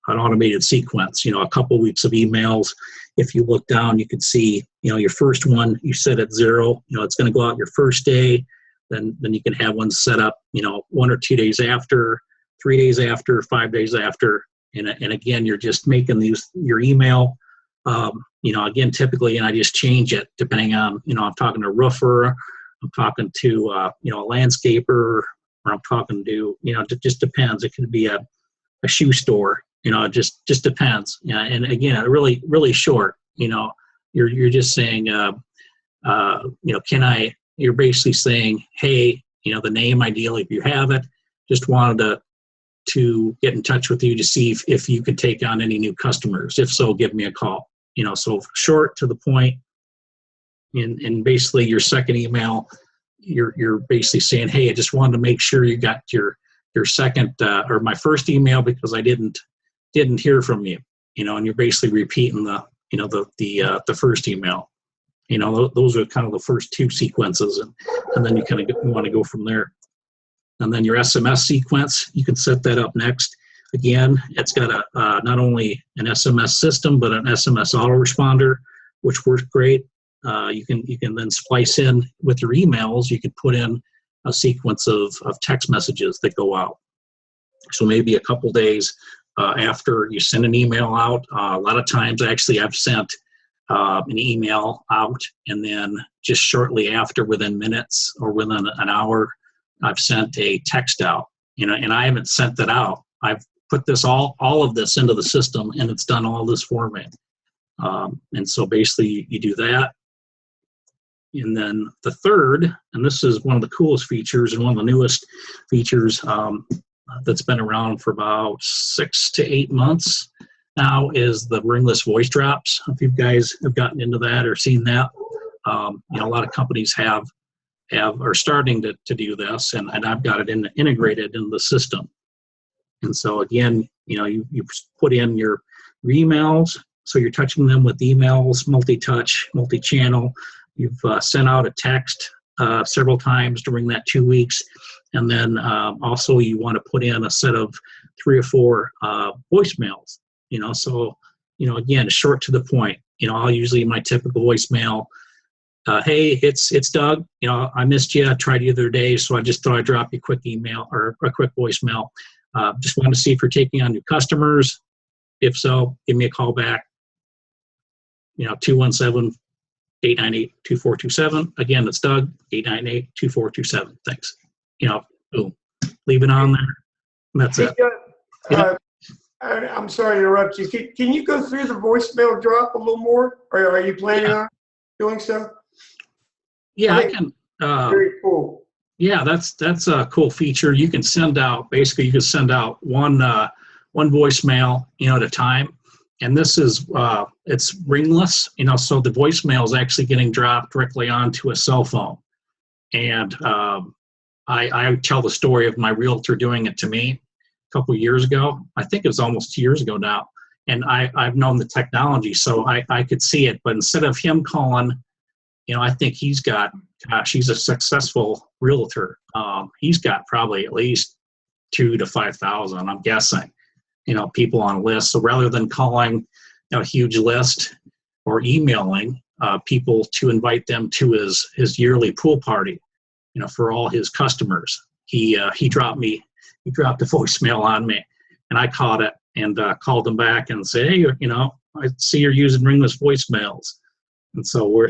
automated sequence, a couple weeks of emails. If you look down, you can see, your first one, you set at 0, it's going to go out your first day. Then you can have one set up, 1 or 2 days after, 3 days after, 5 days after. And again, you're just making your email, again, typically, and I just change it depending on, I'm talking to a roofer, I'm talking to, a landscaper, or I'm talking to, it just depends. It could be a shoe store. It just depends. And again, really, really short. You're just saying, you're basically saying, hey, the name ideally if you have it. Just wanted to get in touch with you to see if you could take on any new customers. If so, give me a call. So short to the point. And basically your second email, you're basically saying, hey, I just wanted to make sure you got your second or my first email because I didn't hear from you, and you're basically repeating the first email. Those are kind of the first 2 sequences, and then you kind of want to go from there. And then your SMS sequence, you can set that up next. Again, it's got not only an SMS system, but an SMS autoresponder, which works great. You can then splice in with your emails. You can put in a sequence of text messages that go out. So maybe a couple days after you send an email out, a lot of times actually I've sent an email out, and then just shortly after, within minutes or within an hour, I've sent a text out. And I haven't sent that out. I've put this all of this into the system, and it's done all this for me. And so basically you do that. And then the third, and this is one of the coolest features and one of the newest features that's been around for about 6 to 8 months now, is the ringless voice drops. If you guys have gotten into that or seen that, a lot of companies are starting to do this, and I've got it integrated in the system. And so again, you put in your emails, so you're touching them with emails, multi-touch, multi-channel. You've sent out a text several times during that 2 weeks. And then also you want to put in a set of 3 or 4 voicemails, so, again, short to the point. I'll usually, my typical voicemail, hey, it's Doug, I missed you. I tried you the other day, so I just thought I'd drop you a quick email or a quick voicemail. Just wanted to see if you're taking on new customers. If so, give me a call back, 217-898-2427. Again, it's Doug, 898-2427. Thanks. Boom. Leave it on there. And that's Hey, it. Doug, I'm sorry to interrupt you. Can you go through the voicemail drop a little more? Or are you planning on doing so? Yeah, I I think can. Very cool. Yeah, that's a cool feature. You can send out, basically you can send out one voicemail, at a time. And this is it's ringless, so the voicemail is actually getting dropped directly onto a cell phone. And I tell the story of my realtor doing it to me a couple years ago. I think it was almost 2 years ago now. And I've known the technology, so I could see it. But instead of him calling, I think he's a successful realtor. He's got probably at least 2,000 to 5,000, I'm guessing, people on a list. So rather than calling a huge list or emailing people to invite them to his yearly pool party, for all his customers, he dropped a voicemail on me, and I caught it and called him back and said, hey, I see you're using ringless voicemails. And so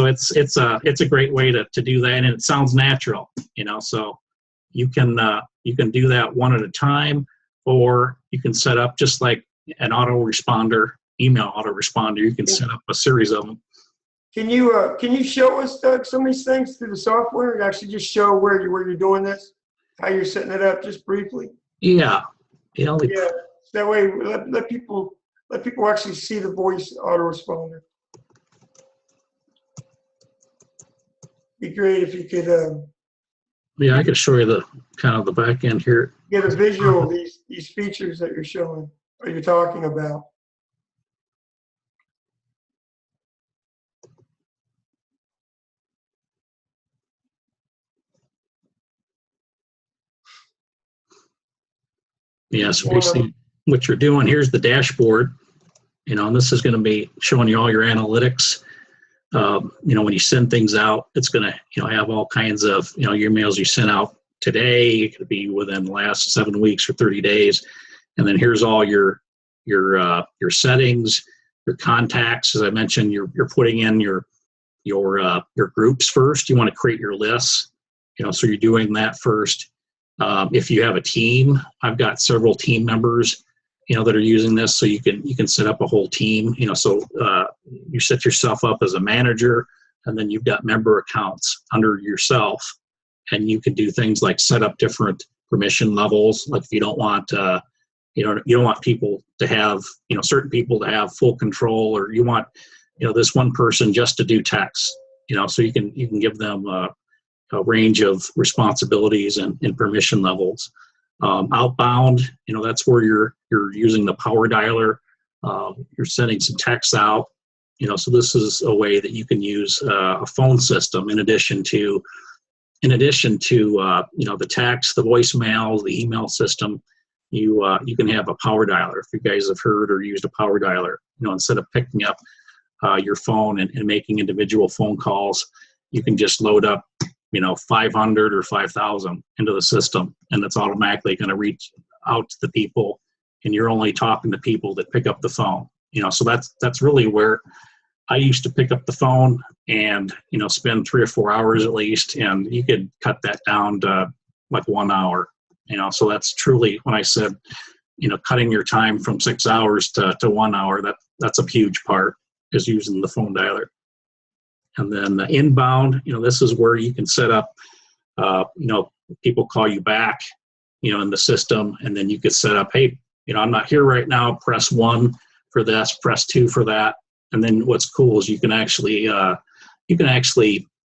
it's a great way to do that, and it sounds natural, so you can do that one at a time, or you can set up just like an email autoresponder. You can set up a series of them. Can you show us, Doug, some of these things through the software, and actually just show where you're doing this, how you're setting it up, just briefly? Yeah. That way, let people actually see the voice autoresponder. Be great if you could. Yeah, I could show you the back end here. Get a visual of these features that you're showing or you're talking about. Yeah, so basically what you're doing, here's the dashboard, and this is going to be showing you all your analytics. When you send things out, it's going to, have all kinds of, your emails you sent out today. It could be within the last 7 weeks or 30 days. And then here's all your settings, your contacts. As I mentioned, you're putting in your groups first. You want to create your lists, so you're doing that first. If you have a team, I've got several team members, that are using this, so you can set up a whole team, so you set yourself up as a manager, and then you've got member accounts under yourself, and you can do things like set up different permission levels. Like if you don't want, you don't want people to have, certain people to have full control, or you want, this one person just to do text, so you can give them a range of responsibilities and permission levels. Outbound, that's where you're using the power dialer. You're sending some texts out, so this is a way that you can use a phone system in addition to the text, the voicemail, the email system. You can have a power dialer. If you guys have heard or used a power dialer, instead of picking up your phone and making individual phone calls, you can just load up 500 or 5,000 into the system, and it's automatically going to reach out to the people, and you're only talking to people that pick up the phone. So that's really where I used to pick up the phone and spend 3 or 4 hours at least, and you could cut that down to like 1 hour. So that's truly, when I said cutting your time from 6 hours to 1 hour, that's a huge part, is using the phone dialer. And then the inbound, this is where you can set up, people call you back, in the system, and then you could set up, hey, I'm not here right now, press 1 for this, press 2 for that. And then what's cool is you can actually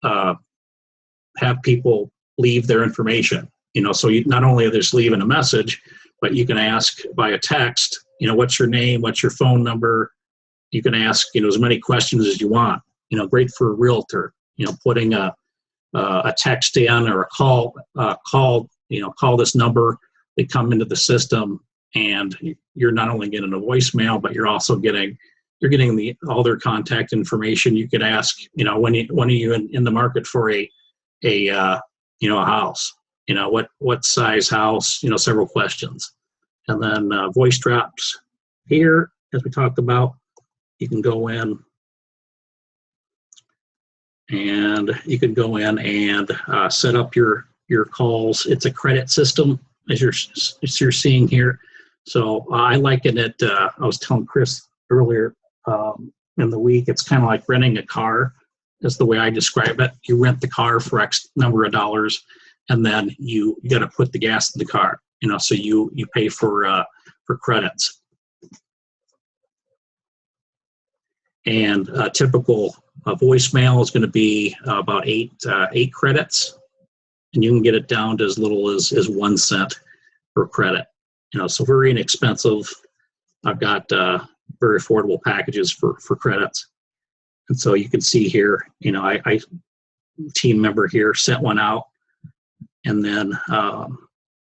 have people leave their information, so you not only are just leaving a message, but you can ask by a text, what's your name, what's your phone number. You can ask, as many questions as you want. Great for a realtor, putting a text in or a call this number. They come into the system, and you're not only getting a voicemail, but you're also getting all their contact information. You could ask, when are you in the market for a house? What size house? Several questions, and then voice drops here, as we talked about. You can go in. And you can go in and set up your your calls. It's a credit system, as you're seeing here. So I liken it. I was telling Chris earlier in the week. It's kind of like renting a car. That's the way I describe it. You rent the car for X number of dollars, and then you got to put the gas in the car. So you pay for credits. And a typical voicemail is going to be about eight credits, and you can get it down to as little as 1 cent per credit. So very inexpensive. I've got very affordable packages for credits. And so you can see here, I team member here sent one out, and then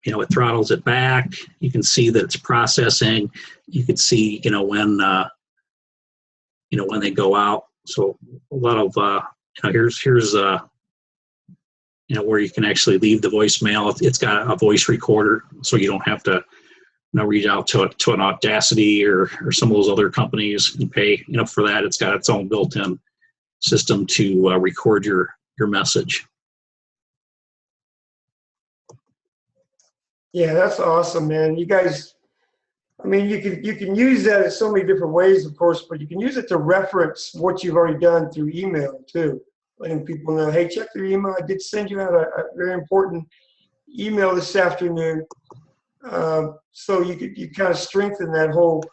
it throttles it back. You can see that it's processing. You can see when they go out. So a lot of here's where you can actually leave the voicemail. It's got a voice recorder, so you don't have to reach out to an Audacity or some of those other companies and pay for that. It's got its own built-in system to record your message. Yeah, that's awesome, man. You guys, I mean, you can use that in so many different ways, of course, but you can use it to reference what you've already done through email too, letting people know, hey, check their email. I did send you out a very important email this afternoon. So you kind of strengthen that whole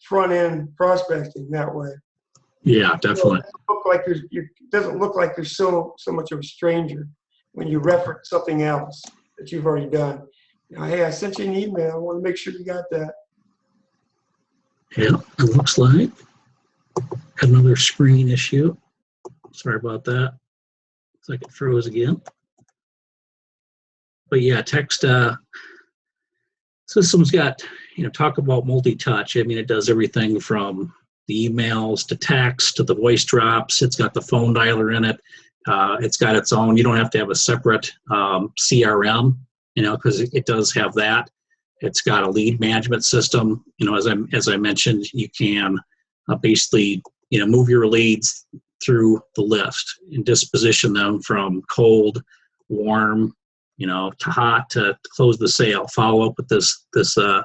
front end prospecting that way. Yeah, definitely. It doesn't look like you're so much of a stranger when you reference something else that you've already done. Hey, I sent you an email. I want to make sure you got that. Yeah, it looks like another screen issue. Sorry about that. Looks like it froze again. But yeah, text system's got, talk about multi-touch. I mean, it does everything from the emails to text to the voice drops. It's got the phone dialer in it. It's got its own. You don't have to have a separate CRM, because it does have that. It's got a lead management system. As I mentioned, you can basically move your leads through the list and disposition them from cold, warm, to hot, to close the sale. Follow up with this the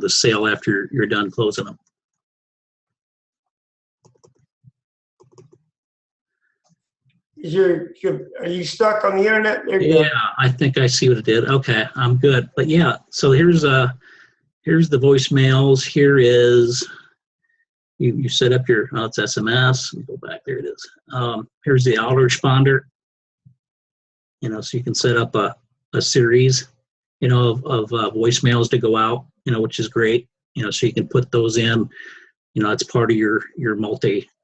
sale after you're done closing them. Are you stuck on the internet? There you go. I think I see what it did. Okay, I'm good. But yeah, so here's the voicemails. Here is you set up your it's SMS. Let me go back. There it is. Here's the autoresponder. So you can set up a series, of voicemails to go out, which is great. So you can put those in. It's part of your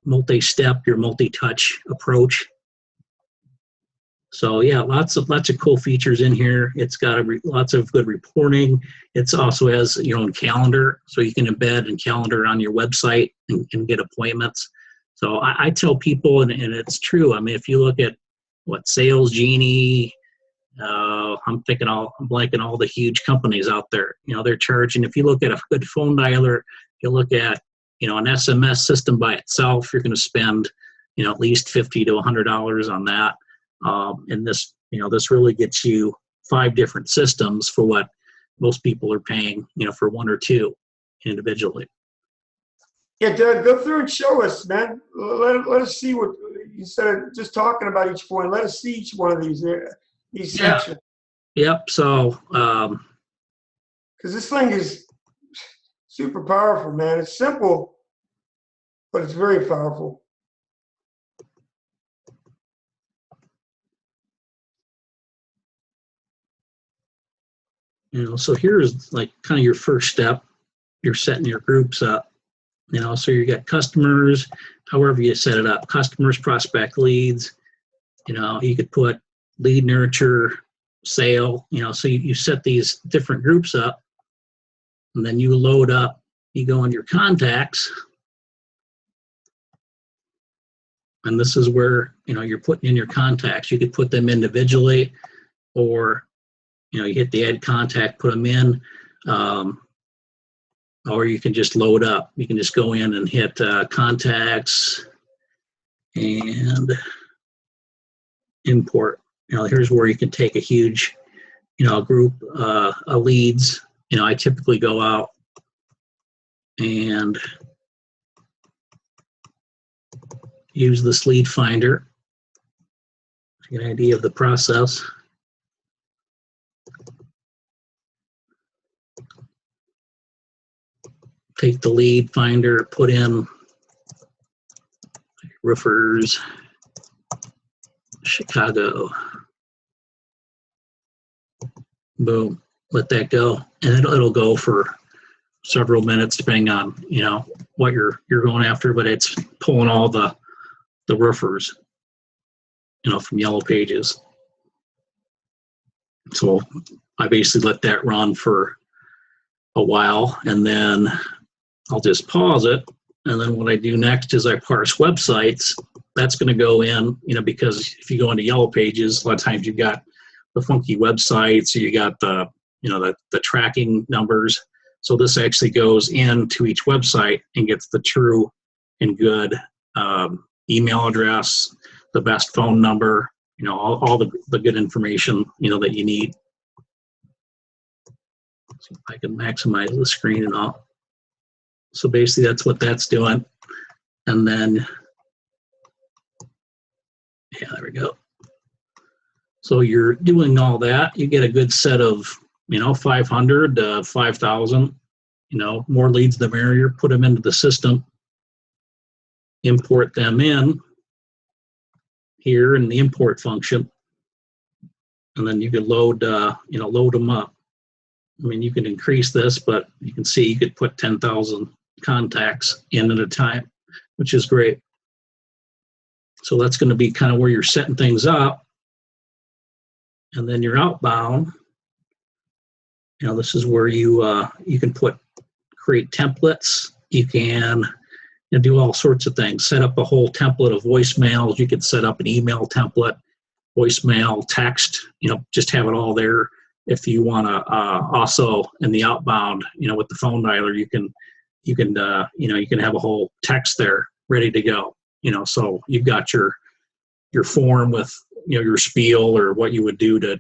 multi-step, your multi-touch approach. So yeah, lots of cool features in here. It's got lots of good reporting. It's also has your own calendar, so you can embed and calendar on your website and get appointments. So I tell people, and it's true. I mean, if you look at Sales Genie, I'm blanking all the huge companies out there. They're charging. If you look at a good phone dialer, you look at an SMS system by itself, you're going to spend at least $50 to $100 on that. And this really gets you 5 different systems for what most people are paying, for 1 or 2 individually. Yeah, Doug, go through and show us, man. Let us see what, instead of just talking about each point, let us see each one of these sections. Yep. So, because this thing is super powerful, man. It's simple, but it's very powerful. So here's like kind of your first step. You're setting your groups up. So you got customers, however you set it up, customers, prospect, leads. You could put lead nurture, sale, so you set these different groups up, and then you load up, you go in your contacts, and this is where, you're putting in your contacts. You could put them individually, or, you hit the add contact, put them in, or you can just load up. You can just go in and hit contacts and import, Here's where you can take a huge, group of leads. I typically go out and use this lead finder to get an idea of the process. Take the lead finder, put in roofers, Chicago. Boom, let that go. And it'll go for several minutes depending on, what you're going after, but it's pulling all the roofers, from Yellow Pages. So I basically let that run for a while, and then I'll just pause it. And then what I do next is I parse websites. That's going to go in, because if you go into Yellow Pages, a lot of times you've got the funky websites, you got the tracking numbers. So this actually goes into each website and gets the true and good email address, the best phone number, all the good information, that you need. See if I can maximize the screen and all. So basically that's what that's doing. And then, yeah, there we go. So you're doing all that. You get a good set of, 500 to 5,000, more leads the merrier. Put them into the system, import them in here in the import function, and then you can load them up. I mean, you can increase this, but you can see you could put 10,000 contacts in at a time, which is great. So that's going to be kind of where you're setting things up. And then you're outbound. This is where you can create templates. You can do all sorts of things. Set up a whole template of voicemails. You could set up an email template, voicemail, text. Just have it all there. If you want to also in the outbound, with the phone dialer, you can have a whole text there ready to go. So you've got your form with your spiel or what you would do to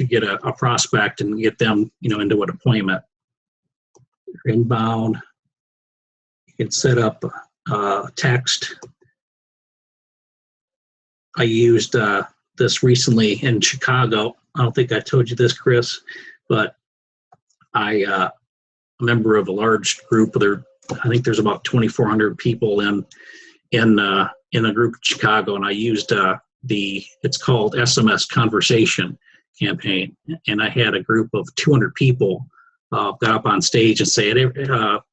get a prospect and get them into an appointment. You're inbound. You can set up text. I used this recently in Chicago. I don't think I told you this, Chris, but I'm a member of a large group. I think there's about 2,400 people in a group in Chicago, and I used it's called SMS Conversation campaign, and I had a group of 200 people got up on stage and say,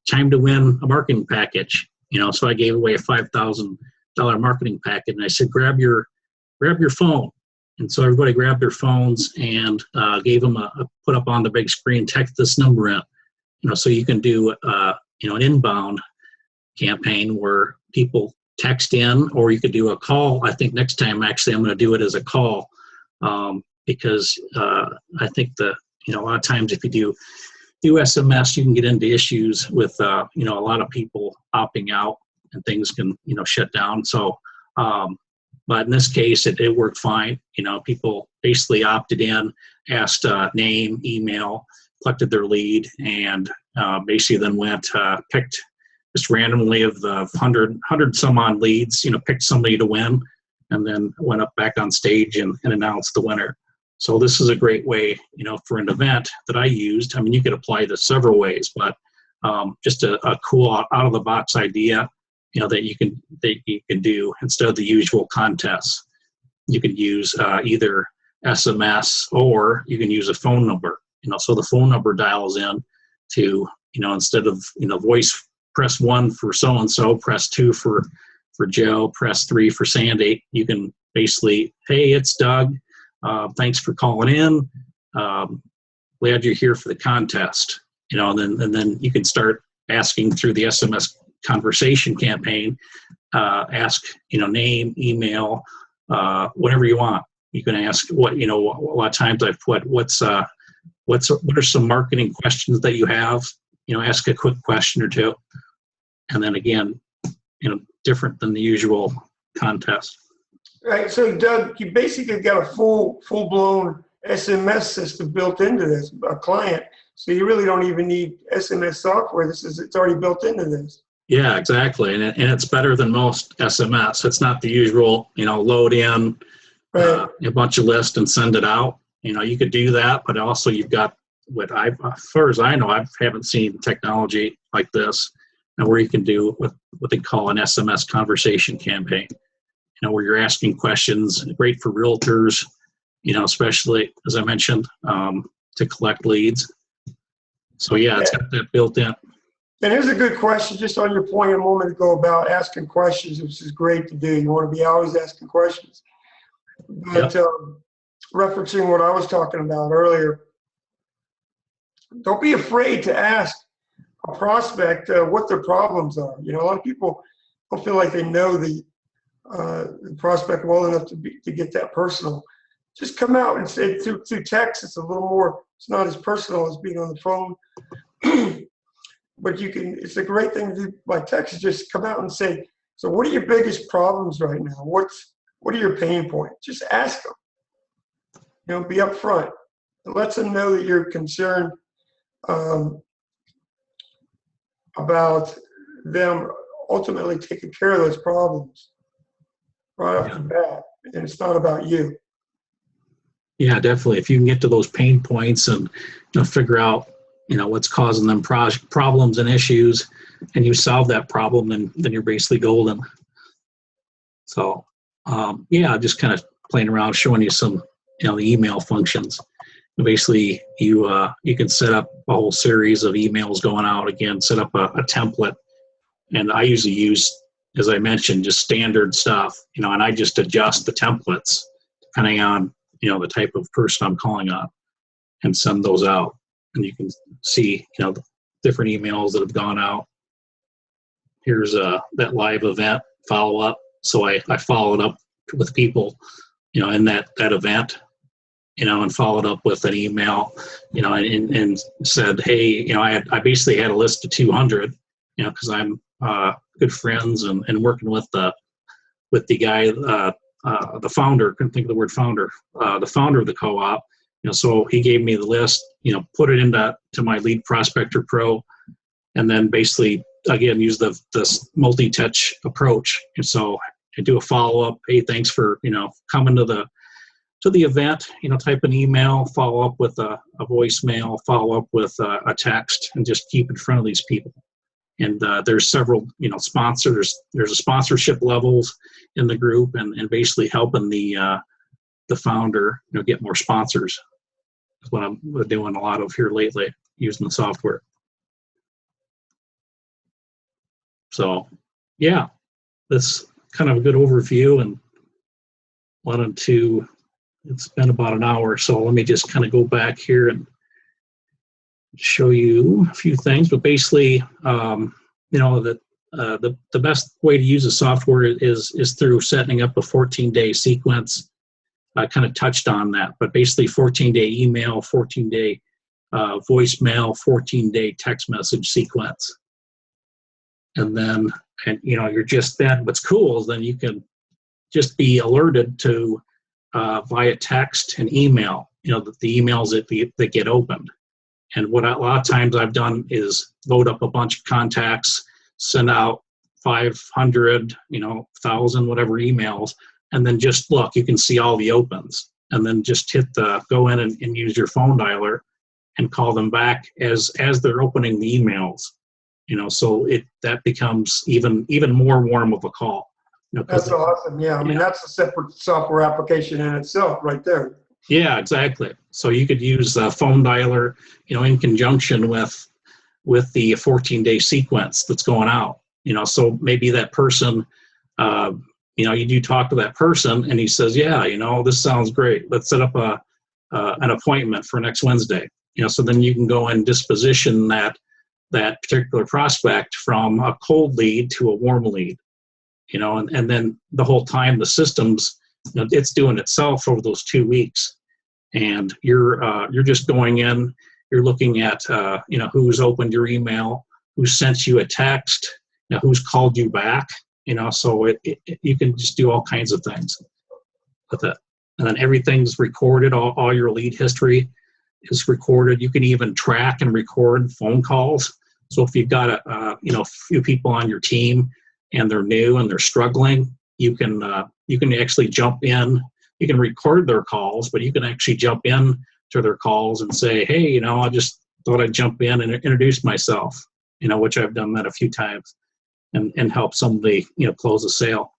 "Time to win a marketing package." So I gave away a $5,000 marketing package, and I said, "Grab your phone." And so everybody grabbed their phones and gave them put up on the big screen, text this number in. So you can do an inbound campaign where people text in, or you could do a call. I think next time actually I'm going to do it as a call because I think a lot of times if you do SMS, you can get into issues with a lot of people opting out and things can shut down. So but in this case it worked fine. People basically opted in, asked name, email, collected their lead, and basically then went picked just randomly of the 100 some odd leads, picked somebody to win, and then went up back on stage and announced the winner. So this is a great way, for an event that I used. I mean, you could apply this several ways, but just a cool out of the box idea, that you can do instead of the usual contests. You could use either SMS or you can use a phone number. So the phone number dials in to, instead of voice, press 1 for so and so, press 2 for Joe, press 3 for Sandy. You can basically, "Hey, it's Doug. Thanks for calling in. Glad you're here for the contest." And then you can start asking through the SMS conversation campaign. Ask name, email, whatever you want. You can ask what a lot of times I've put what are some marketing questions that you have. Ask a quick question or two, and then again, different than the usual contest. Right. So Doug, you basically got a full-blown SMS system built into this, a client. So you really don't even need SMS software. It's already built into this. Yeah, exactly. And it's better than most SMS. It's not the usual, load in Right. a bunch of lists and send it out. You could do that, but also you've got as far as I know, I haven't seen technology like this, where you can do what they call an SMS conversation campaign, where you're asking questions. Great for realtors, especially, as I mentioned, to collect leads. So yeah, it's got that built in. And here's a good question, just on your point a moment ago about asking questions, which is great to do. You want to be always asking questions. But referencing what I was talking about earlier, don't be afraid to ask a prospect what their problems are. A lot of people don't feel like they know the prospect well enough to get that personal. Just come out and say through text. It's a little more. It's not as personal as being on the phone. But it's a great thing to do by text. Just come out and say, so what are your biggest problems right now? What are your pain points? Just ask them. Be upfront. It lets them know that you're concerned about them ultimately taking care of those problems right off the bat. And it's not about you. Yeah, definitely. If you can get to those pain points and figure out what's causing them problems and issues, and you solve that problem, then you're basically golden. So just kind of playing around, showing you some the email functions. Basically, you can set up a whole series of emails going out. Again, set up a template, and I usually use, as I mentioned, just standard stuff. And I just adjust the templates depending on the type of person I'm calling on, and send those out. And you can see, the different emails that have gone out. Here's that live event follow-up. So I followed up with people, in that event, and followed up with an email, and said, hey, I basically had a list of 200, because I'm good friends and working with the guy, the founder, couldn't think of the word founder, the founder of the co-op. So he gave me the list, put it into my Lead Prospector Pro, and then basically, again, use this multi-touch approach. And so I do a follow-up. Hey, thanks for, coming to the event, type an email, follow up with a voicemail, follow up with a text, and just keep in front of these people. And there's several, sponsors. There's a sponsorship levels in the group, and basically helping the founder, get more sponsors. That's what I'm doing a lot of here lately, using the software. So, yeah, that's kind of a good overview, and wanted to. It's been about an hour, so let me just kind of go back here and show you a few things. But basically, the best way to use the software is through setting up a 14-day sequence. I kind of touched on that, but basically 14-day email, 14-day voicemail, 14-day text message sequence. And then, you're just then, what's cool is then you can just be alerted to via text and email, the emails that get opened. And what a lot of times I've done is load up a bunch of contacts, send out 500, 1,000, whatever emails, and then just look, you can see all the opens, and then just go in and use your phone dialer and call them back as they're opening the emails, so that becomes even more warm of a call. That's awesome. Yeah. I mean, that's a separate software application in itself right there. Yeah, exactly. So you could use a phone dialer, in conjunction with the 14-day sequence that's going out, so maybe that person, you do talk to that person and he says, yeah, this sounds great. Let's set up an appointment for next Wednesday, so then you can go and disposition that particular prospect from a cold lead to a warm lead, and then the whole time the system's, it's doing itself over those 2 weeks, and you're just going in, you're looking at, who's opened your email, who sent you a text, who's called you back, so you can just do all kinds of things. with it. And then everything's recorded. All your lead history is recorded. You can even track and record phone calls. So if you've got a few people on your team and they're new and they're struggling, you can actually jump in. You can record their calls, but you can actually jump in to their calls and say, hey, I just thought I'd jump in and introduce myself, which I've done that a few times, and help somebody, close a sale.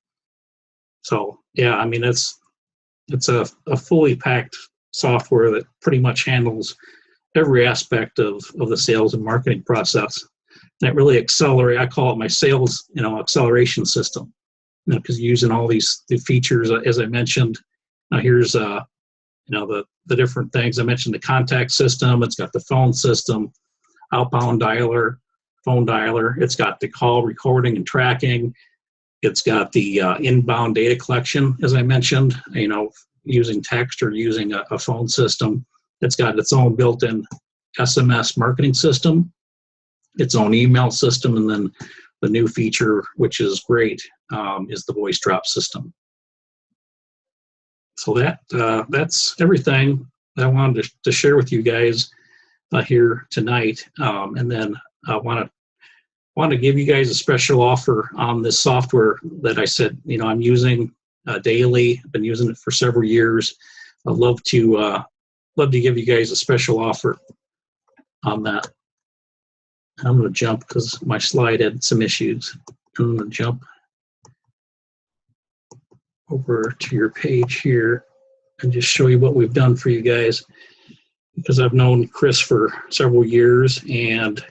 So yeah, I mean, it's a fully packed software that pretty much handles every aspect of the sales and marketing process. And it really accelerates. I call it my sales, acceleration system, because using all the features, as I mentioned. Now here's the different things. I mentioned the contact system. It's got the phone system, outbound dialer, phone dialer. It's got the call recording and tracking. It's got the inbound data collection, as I mentioned, using text or using a phone system. It's got its own built-in SMS marketing system, its own email system, and then the new feature, which is great, is the voice drop system. So that's everything that I wanted to share with you guys here tonight. And then I want to give you guys a special offer on this software that I said, I'm using daily. I've been using it for several years. I'd love to give you guys a special offer on that. I'm going to jump because my slide had some issues. I'm going to jump over to your page here and just show you what we've done for you guys, because I've known Chris for several years, and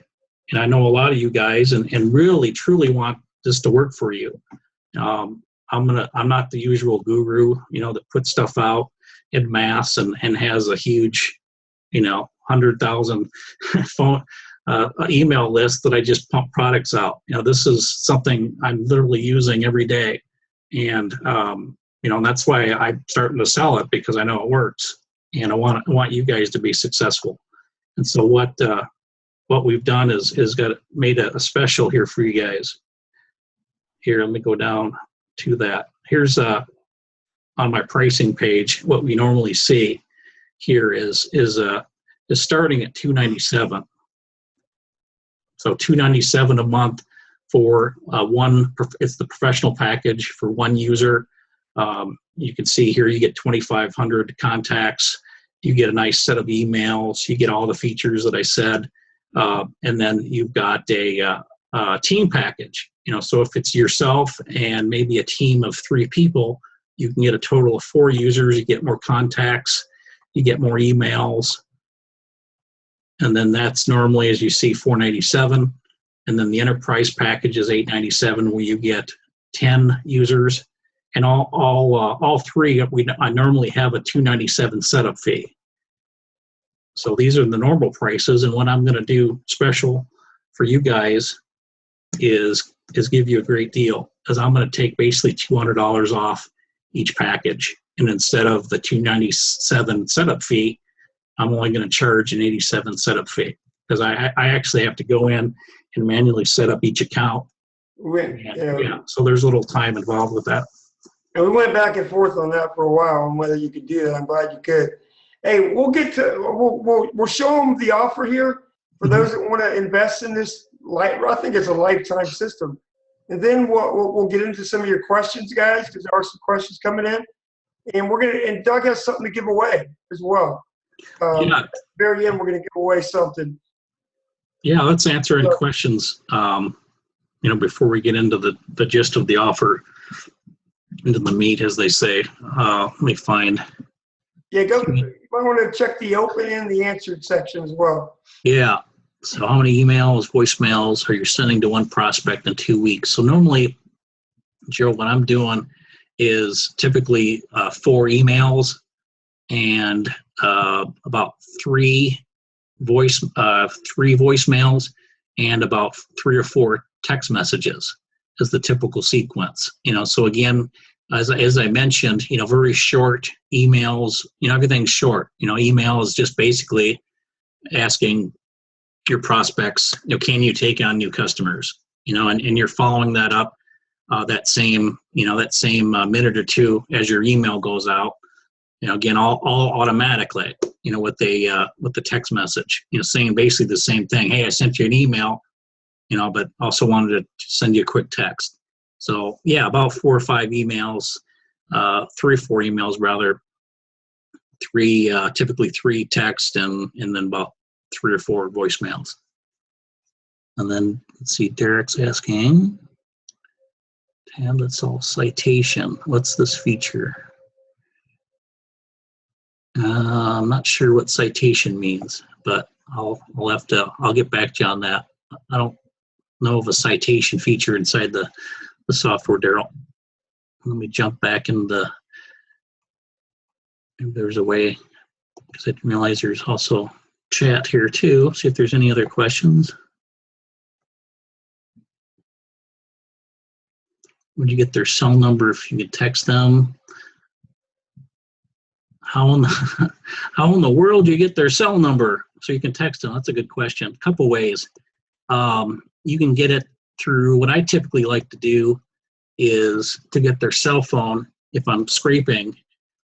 I know a lot of you guys and really truly want this to work for you. I'm not the usual guru, that puts stuff out in mass and has a huge, 100,000 phone email list that I just pump products out. This is something I'm literally using every day. And, and that's why I'm starting to sell it, because I know it works, and I want you guys to be successful. And so what we've done is made a special here for you guys. Here, let me go down to that. Here's on my pricing page, what we normally see here is starting at $297. So $297 a month for it's the professional package for one user. You can see here you get 2,500 contacts. You get a nice set of emails. You get all the features that I said. And then you've got a team package. So if it's yourself and maybe a team of 3 people, you can get a total of 4 users. You get more contacts. You get more emails. And then that's normally, as you see, $497. And then the enterprise package is $897, where you get 10 users. And all 3, I normally have a $297 setup fee. So these are the normal prices. And what I'm going to do special for you guys is give you a great deal, because I'm going to take basically $200 off each package. And instead of the $297 setup fee, I'm only going to charge an $87 setup fee, because I actually have to go in and manually set up each account. So there's a little time involved with that. And we went back and forth on that for a while on whether you could do that. I'm glad you could. Hey, we'll show them the offer here for those that want to invest in this. I think it's a lifetime system. And then we'll get into some of your questions, guys, because there are some questions coming in. And Doug has something to give away as well. At the very end, we're going to give away something. Yeah, let's answer any questions, before we get into the gist of the offer, into the meat, as they say. Let me find. Yeah, you might want to check the open and the answered section as well. Yeah. So how many emails, voicemails are you sending to one prospect in 2 weeks? So normally, Joe, what I'm doing is typically 4 emails and about 3 voicemails and about 3 or 4 text messages is the typical sequence. So again, as I mentioned, very short emails. Everything's short. Email is just basically asking your prospects, can you take on new customers? And you're following that up that same minute or two as your email goes out. Again, all automatically, with the text message, saying basically the same thing. Hey, I sent you an email, but also wanted to send you a quick text. So yeah, about 4 or 5 emails, 3 or 4 emails rather, typically 3 text and then about 3 or 4 voicemails. And then let's see, Derek's asking, tablet solve citation. What's this feature? I'm not sure what citation means, but I'll get back to you on that. I don't know of a citation feature inside the software, Daryl. Let me jump back in if there's a way, because I didn't realize there's also chat here too. See if there's any other questions. Would you get their cell number if you could text them? How in the world do you get their cell number so you can text them? That's a good question. A couple ways. You can get it through, what I typically like to do is to get their cell phone. If I'm scraping,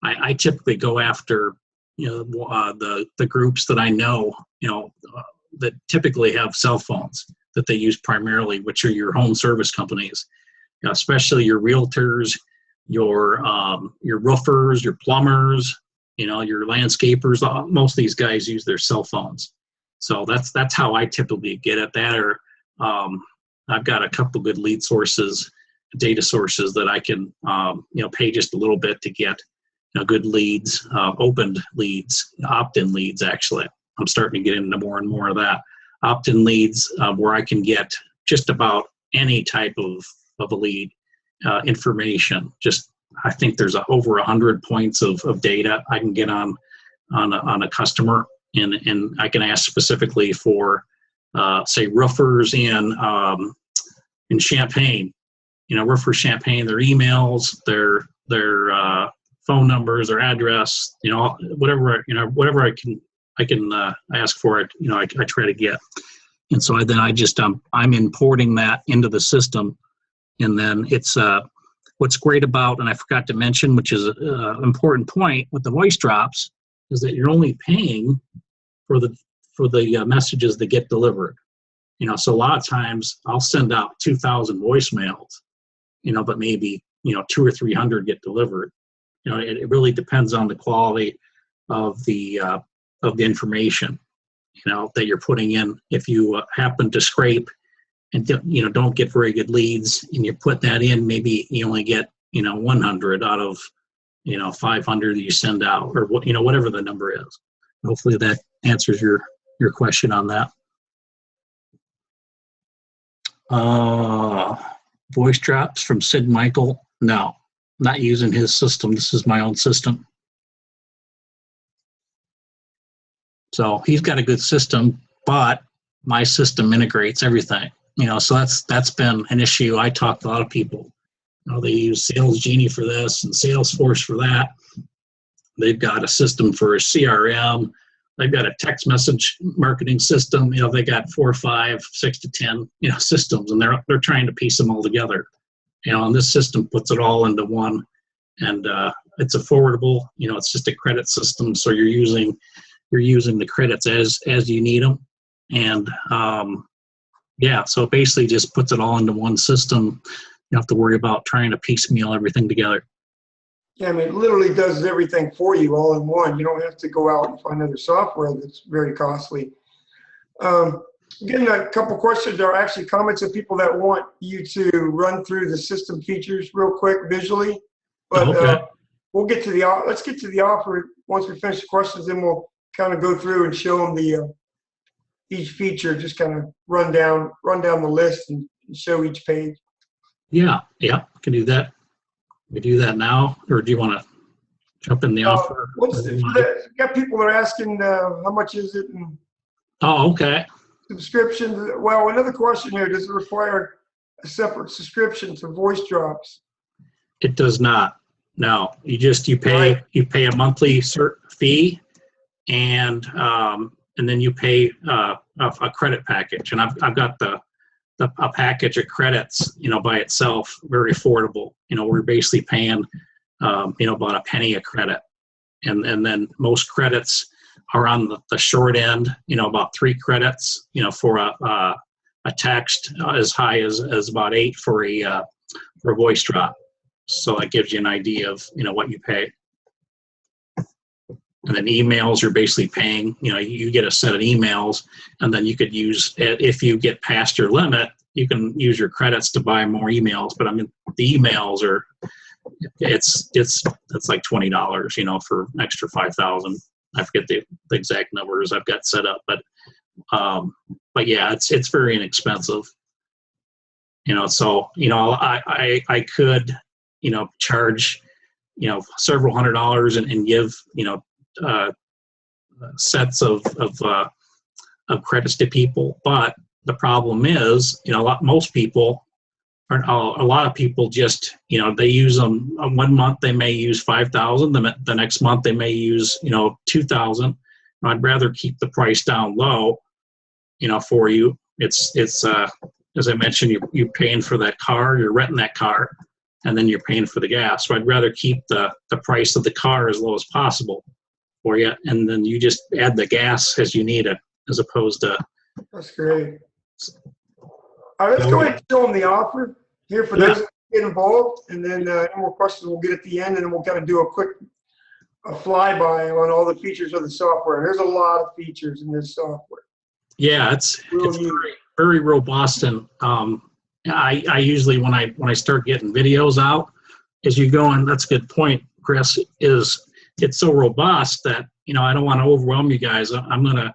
I typically go after the groups that I know that typically have cell phones that they use primarily, which are your home service companies, especially your realtors, your roofers, your plumbers, your landscapers. Most of these guys use their cell phones. So that's how I typically get at that. Or I've got a couple good lead sources, data sources that I can pay just a little bit to get good leads, opened leads, opt-in leads. Actually, I'm starting to get into more and more of that opt-in leads, where I can get just about any type of a lead information. I think there's over 100 points of data I can get on a customer, and I can ask specifically for say roofers in Champaign, roofers Champaign, their emails, their phone numbers, their address, whatever I can ask for it, I try to get. And so I'm importing that into the system. And then it's what's great about, and I forgot to mention, which is an important point with the voice drops, is that you're only paying for the messages that get delivered. So a lot of times I'll send out 2,000 voicemails, but maybe 200 or 300 get delivered. It really depends on the quality of the information that you're putting in. If you happen to scrape and don't get very good leads, and you put that in, maybe you only get 100 out of 500 that you send out, or whatever the number is. Hopefully that answers your question on that. Voice drops from Sid Michael. No, not using his system. This is my own system. So he's got a good system, but my system integrates everything. So that's been an issue. I talk to a lot of people. They use Sales Genie for this and Salesforce for that. They've got a system for a CRM. They've got a text message marketing system. They got 4, 5, 6 to 10, systems, and they're trying to piece them all together. And this system puts it all into one, and it's affordable. It's just a credit system, so you're using the credits as you need them, and so it basically just puts it all into one system. You don't have to worry about trying to piecemeal everything together. Yeah, it literally does everything for you all in one. You don't have to go out and find other software that's very costly. Getting a couple questions. There are actually comments of people that want you to run through the system features real quick visually. But okay. Let's get to the offer once we finish the questions, then we'll kind of go through and show them each feature, just kind of run down the list and show each page. Yeah, can do that. We do that now, or do you want to jump in the offer? Got people that are asking how much is it? And okay. Subscription. Well, another question here: does it require a separate subscription to voice drops? It does not. No, you pay a monthly fee, and then you pay a credit package. And I've got the a package of credits, by itself, very affordable. We're basically paying, about a penny a credit. And then most credits are on the short end, about 3 credits, for a text, as high as about 8 for a voice drop. So that gives you an idea of, what you pay. And then emails, you're basically paying, you get a set of emails, and then you could use, if you get past your limit, you can use your credits to buy more emails. But I mean, the emails are, it's like $20, for an extra 5,000. I forget the exact numbers I've got set up, but yeah, it's very inexpensive. So, I could, charge, several $100s and give, sets of credits to people. But the problem is, most people, or a lot of people just, they use them. 1 month they may use 5,000. The next month they may use, 2,000. I'd rather keep the price down low, for you. It's as I mentioned, you're paying for that car, you're renting that car, and then you're paying for the gas. So I'd rather keep the price of the car as low as possible for you, and then you just add the gas as you need it, as opposed to. That's great. All right, let's go ahead and show them the offer here for those that get involved, and then any more questions we'll get at the end, and then we'll kind of do a quick flyby on all the features of the software. There's a lot of features in this software. Yeah, it's very, very robust, and I usually when I start getting videos out, as you go, and that's a good point, Chris, is it's so robust that I don't want to overwhelm you guys. I'm gonna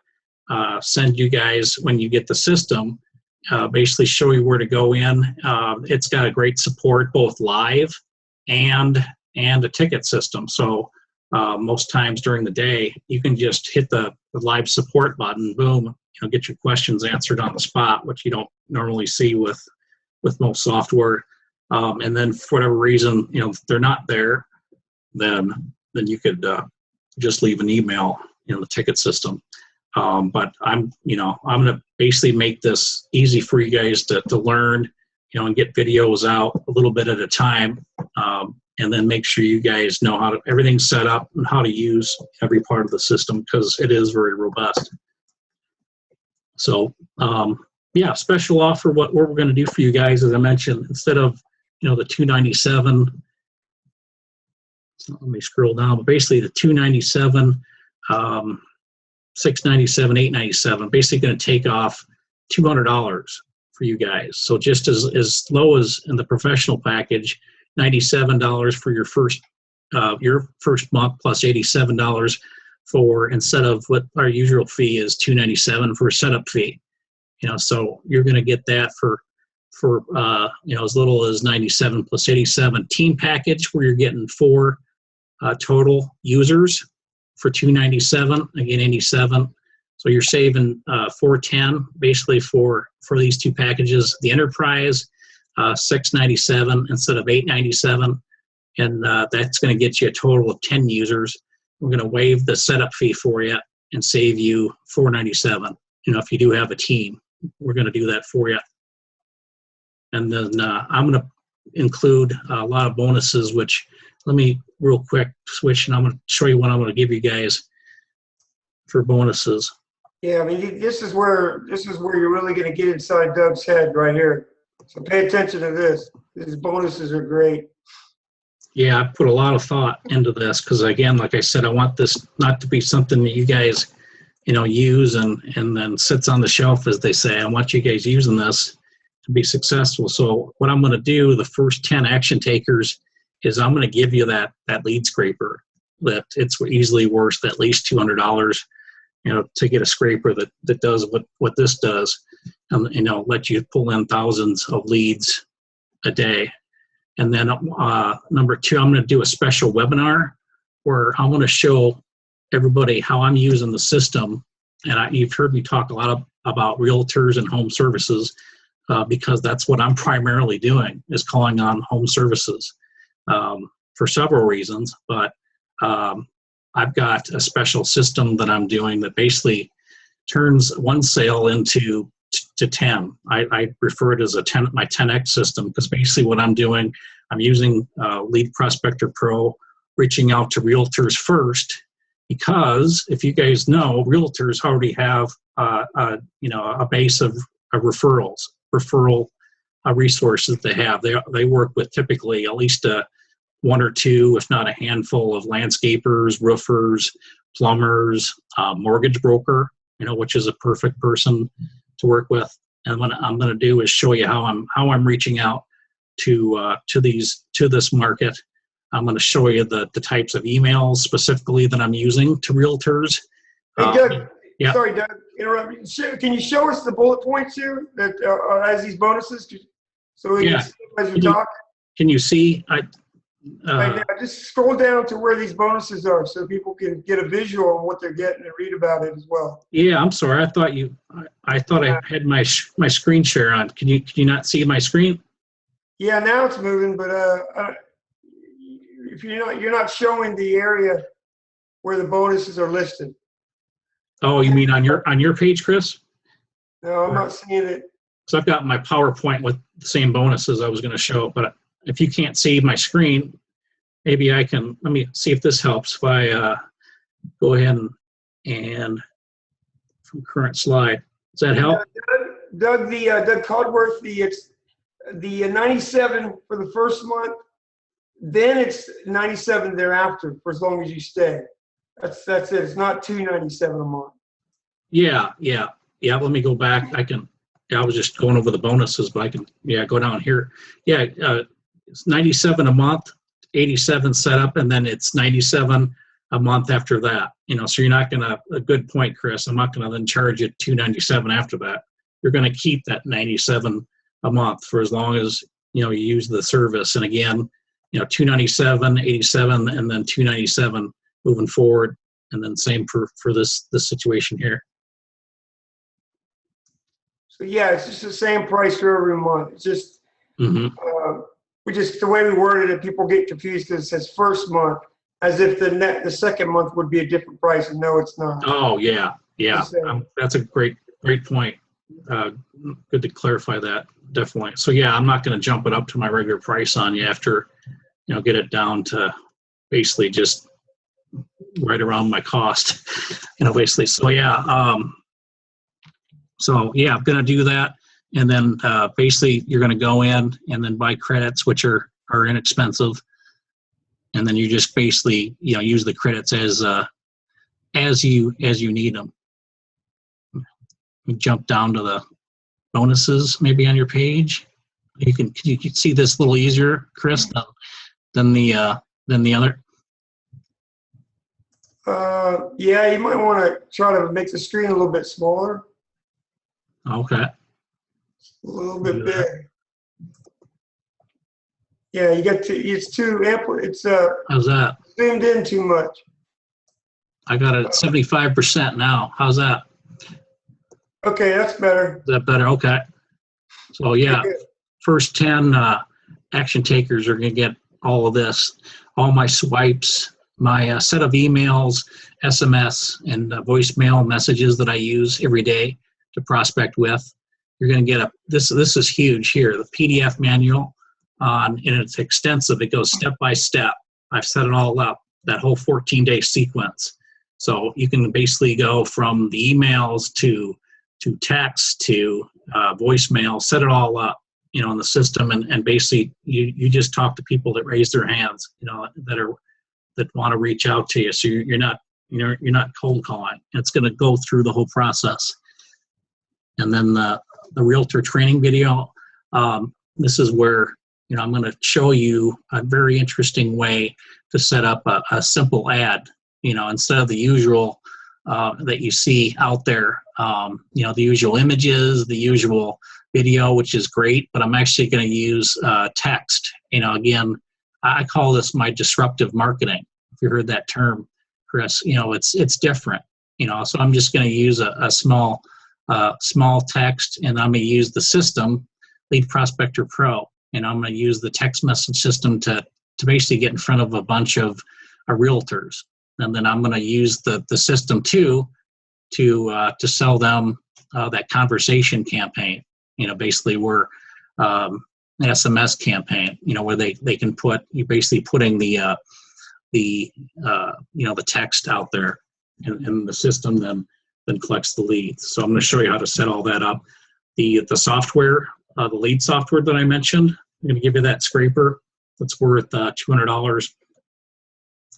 send you guys, when you get the system, basically show you where to go in. It's got a great support, both live and a ticket system. So most times during the day, you can just hit the live support button, boom, get your questions answered on the spot, which you don't normally see with most software. And then for whatever reason, if they're not there, then you could just leave an email in the ticket system. But I'm going to basically make this easy for you guys to learn, and get videos out a little bit at a time, and then make sure you guys know how everything's set up and how to use every part of the system, because it is very robust. So, yeah, special offer. What we're going to do for you guys, as I mentioned, instead of the $297. So let me scroll down. But basically, the $297. $697, $897, basically going to take off $200 for you guys. So just as low as in the professional package, $97 for your first month, plus $87 for, instead of what our usual fee is, $297 for a setup fee. So you're going to get that for as little as $97 plus $87. Team package, where you're getting 4 total users for $297, again $87. So you're saving $410 basically for these 2 packages. The enterprise, $697 instead of $897, and that's going to get you a total of 10 users. We're going to waive the setup fee for you and save you $497. If you do have a team, we're going to do that for you. And then I'm going to include a lot of bonuses, which let me real quick switch, and I'm going to show you what I'm going to give you guys for bonuses. Yeah, I mean, this is where you're really going to get inside Doug's head right here. So pay attention to this. These bonuses are great. Yeah, I put a lot of thought into this because, again, like I said, I want this not to be something that you guys, use and then sits on the shelf, as they say. I want you guys using this to be successful. So what I'm going to do, the first 10 action takers, is I'm going to give you that lead scraper that it's easily worth at least $200, to get a scraper that does what this does, and let you pull in thousands of leads a day. And then number 2, I'm going to do a special webinar where I'm going to show everybody how I'm using the system. And you've heard me talk a lot about realtors and home services, because that's what I'm primarily doing, is calling on home services. For several reasons, but I've got a special system that I'm doing that basically turns one sale into to 10. I refer it as my 10X system, because basically what I'm doing, I'm using Lead Prospector Pro, reaching out to realtors first, because if you guys know, realtors already have a base of referral resources they have. They work with typically at least one or two, if not a handful, of landscapers, roofers, plumbers, mortgage broker, which is a perfect person to work with. And what I'm going to do is show you how I'm reaching out to this market. I'm going to show you the types of emails specifically that I'm using to realtors. Hey, Doug. Yeah. Sorry, Doug. Interrupt. Can you show us the bullet points here that as these bonuses, so we can see as you talk? Can you see? Right now, just scroll down to where these bonuses are, so people can get a visual on what they're getting and read about it as well. Yeah, I'm sorry. I thought I had my screen share on. Can you not see my screen? Yeah, now it's moving, but if you're not showing the area where the bonuses are listed. Oh, you mean on your page, Chris? No, I'm not seeing it. So I've got my PowerPoint with the same bonuses I was going to show, but if you can't see my screen, maybe I can. Let me see if this helps. If I go ahead and from current slide, does that help? Doug, Doug Caldworth, the 97 for the first month, then it's 97 thereafter for as long as you stay. That's it. It's not $297 a month. Yeah. Let me go back. I was just going over the bonuses, but I can go down here. Yeah, it's 97 a month, 87 setup, and then it's 97 a month after that. So you're not gonna. A good point, Chris. I'm not gonna then charge you $297 after that. You're gonna keep that 97 a month for as long as you use the service. And again, $297, 87, and then $297 moving forward, and then same for this situation here. So yeah, it's just the same price for every month. It's just the way we worded it, people get confused because it says first month, as if the second month would be a different price, and no, it's not. Oh yeah. That's a great point. Good to clarify that, definitely. So yeah, I'm not going to jump it up to my regular price on you after get it down to basically just right around my cost, basically. So yeah, I'm going to do that. And then basically you're going to go in and then buy credits, which are inexpensive. And then you just basically, use the credits as you need them. You jump down to the bonuses maybe on your page. You can see this a little easier, Chris, than the other. Yeah, you might want to try to make the screen a little bit smaller. Okay. A little bit big. Yeah, it's too ample. It's how's that? Zoomed in too much. I got it at 75% now. How's that? Okay, that's better. Is that better? Okay. So yeah, first 10 action takers are going to get all of this, all my swipes, my set of emails, SMS, and voicemail messages that I use every day to prospect with. You're going to get this is huge here, the PDF manual, and it's extensive. It goes step by step. I've set it all up, that whole 14-day sequence. So you can basically go from the emails to text to voicemail, set it all up, in the system, and basically you just talk to people that raise their hands, that want to reach out to you. So you're not cold calling. It's going to go through the whole process. And then the realtor training video, this is where I'm going to show you a very interesting way to set up a simple ad, instead of the usual that you see out there, the usual images, the usual video, which is great, but I'm actually going to use text. Again, I call this my disruptive marketing. If you heard that term, Chris, it's different, so I'm just going to use a small text, and I'm going to use the system, Lead Prospector Pro, and I'm going to use the text message system to basically get in front of a bunch of realtors. And then I'm going to use the system to sell them that conversation campaign. Basically we're an SMS campaign. Where they can you're basically putting the text out there, and the system then collects the leads. So I'm going to show you how to set all that up. The software, the lead software that I mentioned, I'm going to give you that scraper that's worth $200,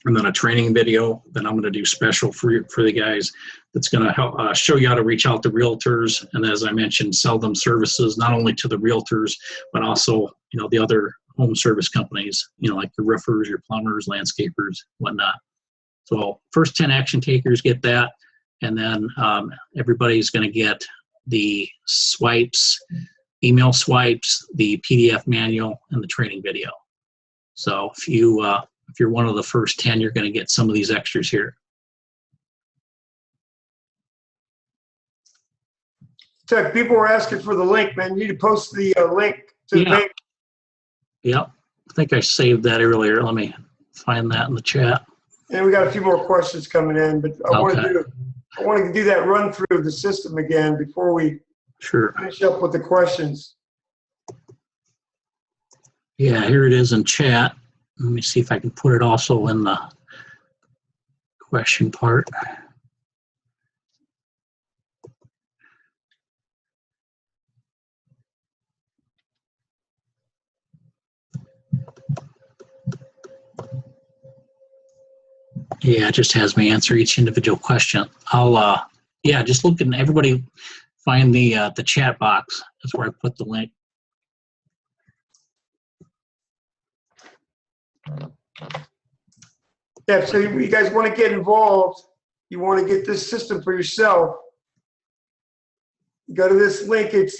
and then a training video that I'm going to do special for the guys that's going to help show you how to reach out to realtors, and as I mentioned, sell them services not only to the realtors but also the other home service companies, like your roofers, your plumbers, landscapers, whatnot. So first 10 action takers get that, and then everybody's going to get the swipes, email swipes, the PDF manual, and the training video. So if you're one of the first 10, you're going to get some of these extras here. Tech, people were asking for the link, man. You need to post the link to the page. Yep. I think I saved that earlier. Let me find that in the chat. And we got a few more questions coming in, but I want to do that run through of the system again before we finish up with the questions. Yeah, here it is in chat. Let me see if I can put it also in the question part. Yeah, it just has me answer each individual question. I'll, just look and everybody find the chat box. That's where I put the link. Yeah, so you guys want to get involved, you want to get this system for yourself, go to this link. It's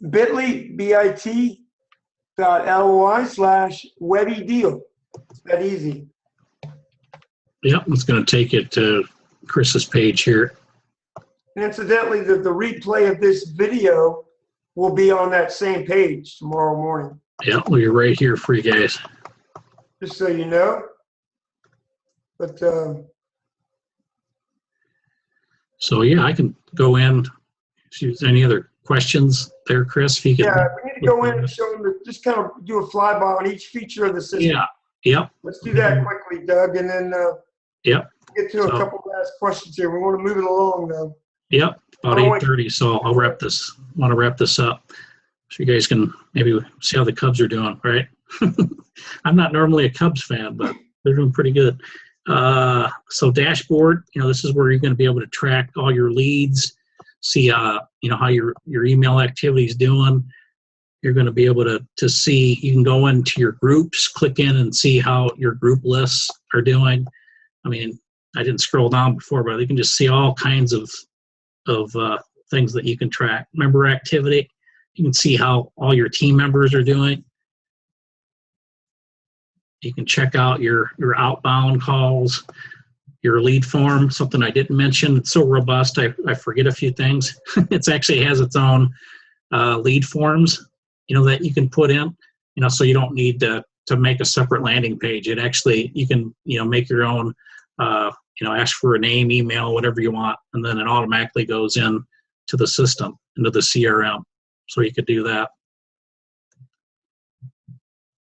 bit.ly, bit.ly/webbydeal. It's that easy. Yep, it's going to take it to Chris's page here. And incidentally, the replay of this video will be on that same page tomorrow morning. Yeah, well, you're right here for you guys. Just so you know. But so yeah, I can go in. If there's any other questions there, Chris? If you can. Yeah, we need to go in and show them, just kind of do a flyby on each feature of the system. Yeah. Yep. Let's do that quickly, Doug, and then get to a couple last questions here. We want to move it along, though. Yep, about 8:30. So I'll wrap this. Want to wrap this up, so you guys can maybe see how the Cubs are doing. Right. I'm not normally a Cubs fan, but they're doing pretty good. So dashboard. This is where you're going to be able to track all your leads, see how your email activity is doing. You're going to be able to see, you can go into your groups, click in and see how your group lists are doing. I mean, I didn't scroll down before, but you can just see all kinds of things that you can track. Member activity, you can see how all your team members are doing. You can check out your outbound calls, your lead form, something I didn't mention. It's so robust, I forget a few things. It actually has its own lead forms, that you can put in, so you don't need to make a separate landing page. It actually, you can, make your own, ask for a name, email, whatever you want, and then it automatically goes in to the system, into the CRM. So you could do that.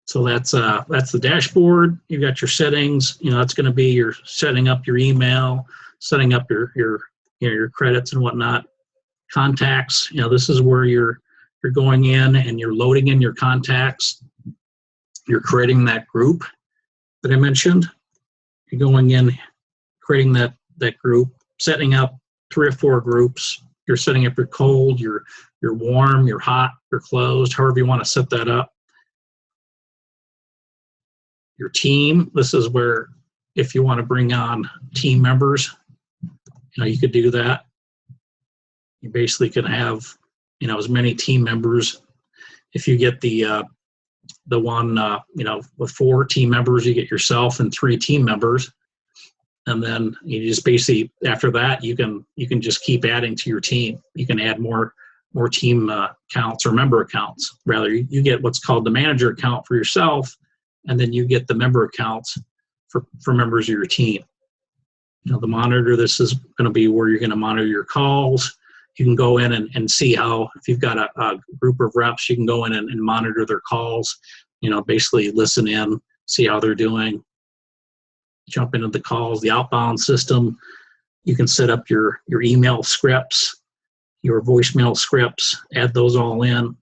So that's the dashboard. You've got your settings. That's going to be your setting up your email, setting up your credits and whatnot. Contacts. This is where you're going in and you're loading in your contacts. You're creating that group that I mentioned. You're going in, creating that group, setting up 3 or 4 groups. You're setting up your cold, your warm, your hot, your closed, however you want to set that up. Your team. This is where, if you want to bring on team members, you could do that. You basically can have, as many team members. If you get the one, with 4 team members, you get yourself and 3 team members. And then you just basically, after that, you can just keep adding to your team. You can add more team accounts or member accounts. Rather, you get what's called the manager account for yourself, and then you get the member accounts for members of your team. The monitor, this is going to be where you're going to monitor your calls. You can go in and see how, if you've got a group of reps, you can go in and monitor their calls, basically listen in, see how they're doing, jump into the calls. The outbound system, you can set up your email scripts, your voicemail scripts, add those all in,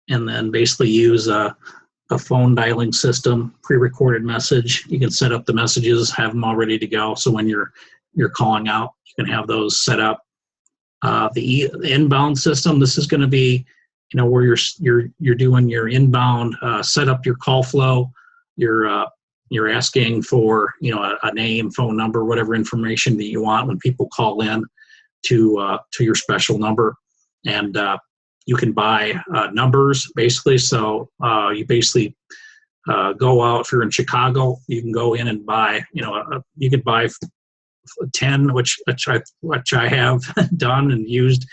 and then basically use a phone dialing system, pre-recorded message. You can set up the messages, have them all ready to go. So when you're calling out, you can have those set up. The inbound system, this is going to be, where you're doing your inbound, set up your call flow. You're asking for, a name, phone number, whatever information that you want when people call in to your special number. And you can buy numbers, basically. So you basically go out. If you're in Chicago, you can go in and buy, you could buy 10, which I have done and used,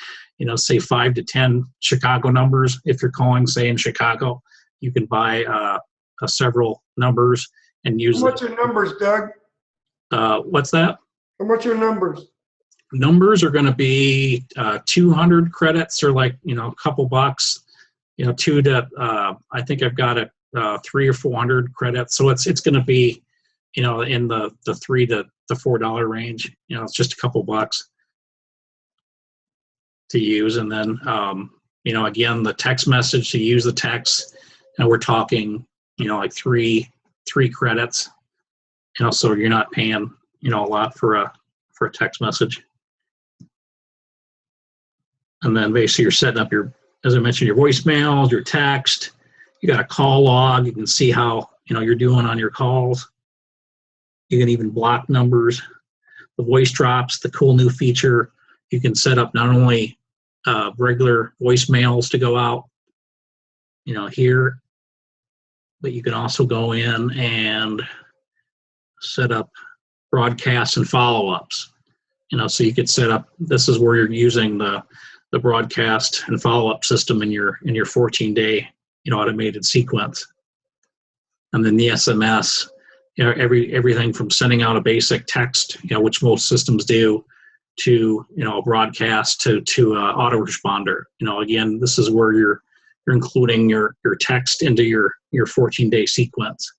say 5 to 10 Chicago numbers. If you're calling, say, in Chicago, you can buy several numbers and use them. How much are numbers, Doug? What's that? How much are numbers? Numbers are going to be 200 credits, or like, a couple bucks, two to, I think I've got it 300 or 400 credits. So it's going to be, in the $3 to $4 range. It's just a couple bucks to use. And then, again, the text message, to use the text, and we're talking, like three credits, so you're not paying, a lot for a text message. And then basically you're setting up as I mentioned, your voicemails, your text. You got a call log. You can see how, you're doing on your calls. You can even block numbers. The voice drops, the cool new feature, you can set up not only regular voicemails to go out, here, but you can also go in and set up broadcasts and follow-ups. So you could set up, this is where you're using the broadcast and follow-up system in your 14-day, automated sequence. And then the SMS, everything from sending out a basic text, which most systems do, to, a broadcast to autoresponder. Again, this is where you're including your text into your 14-day sequence.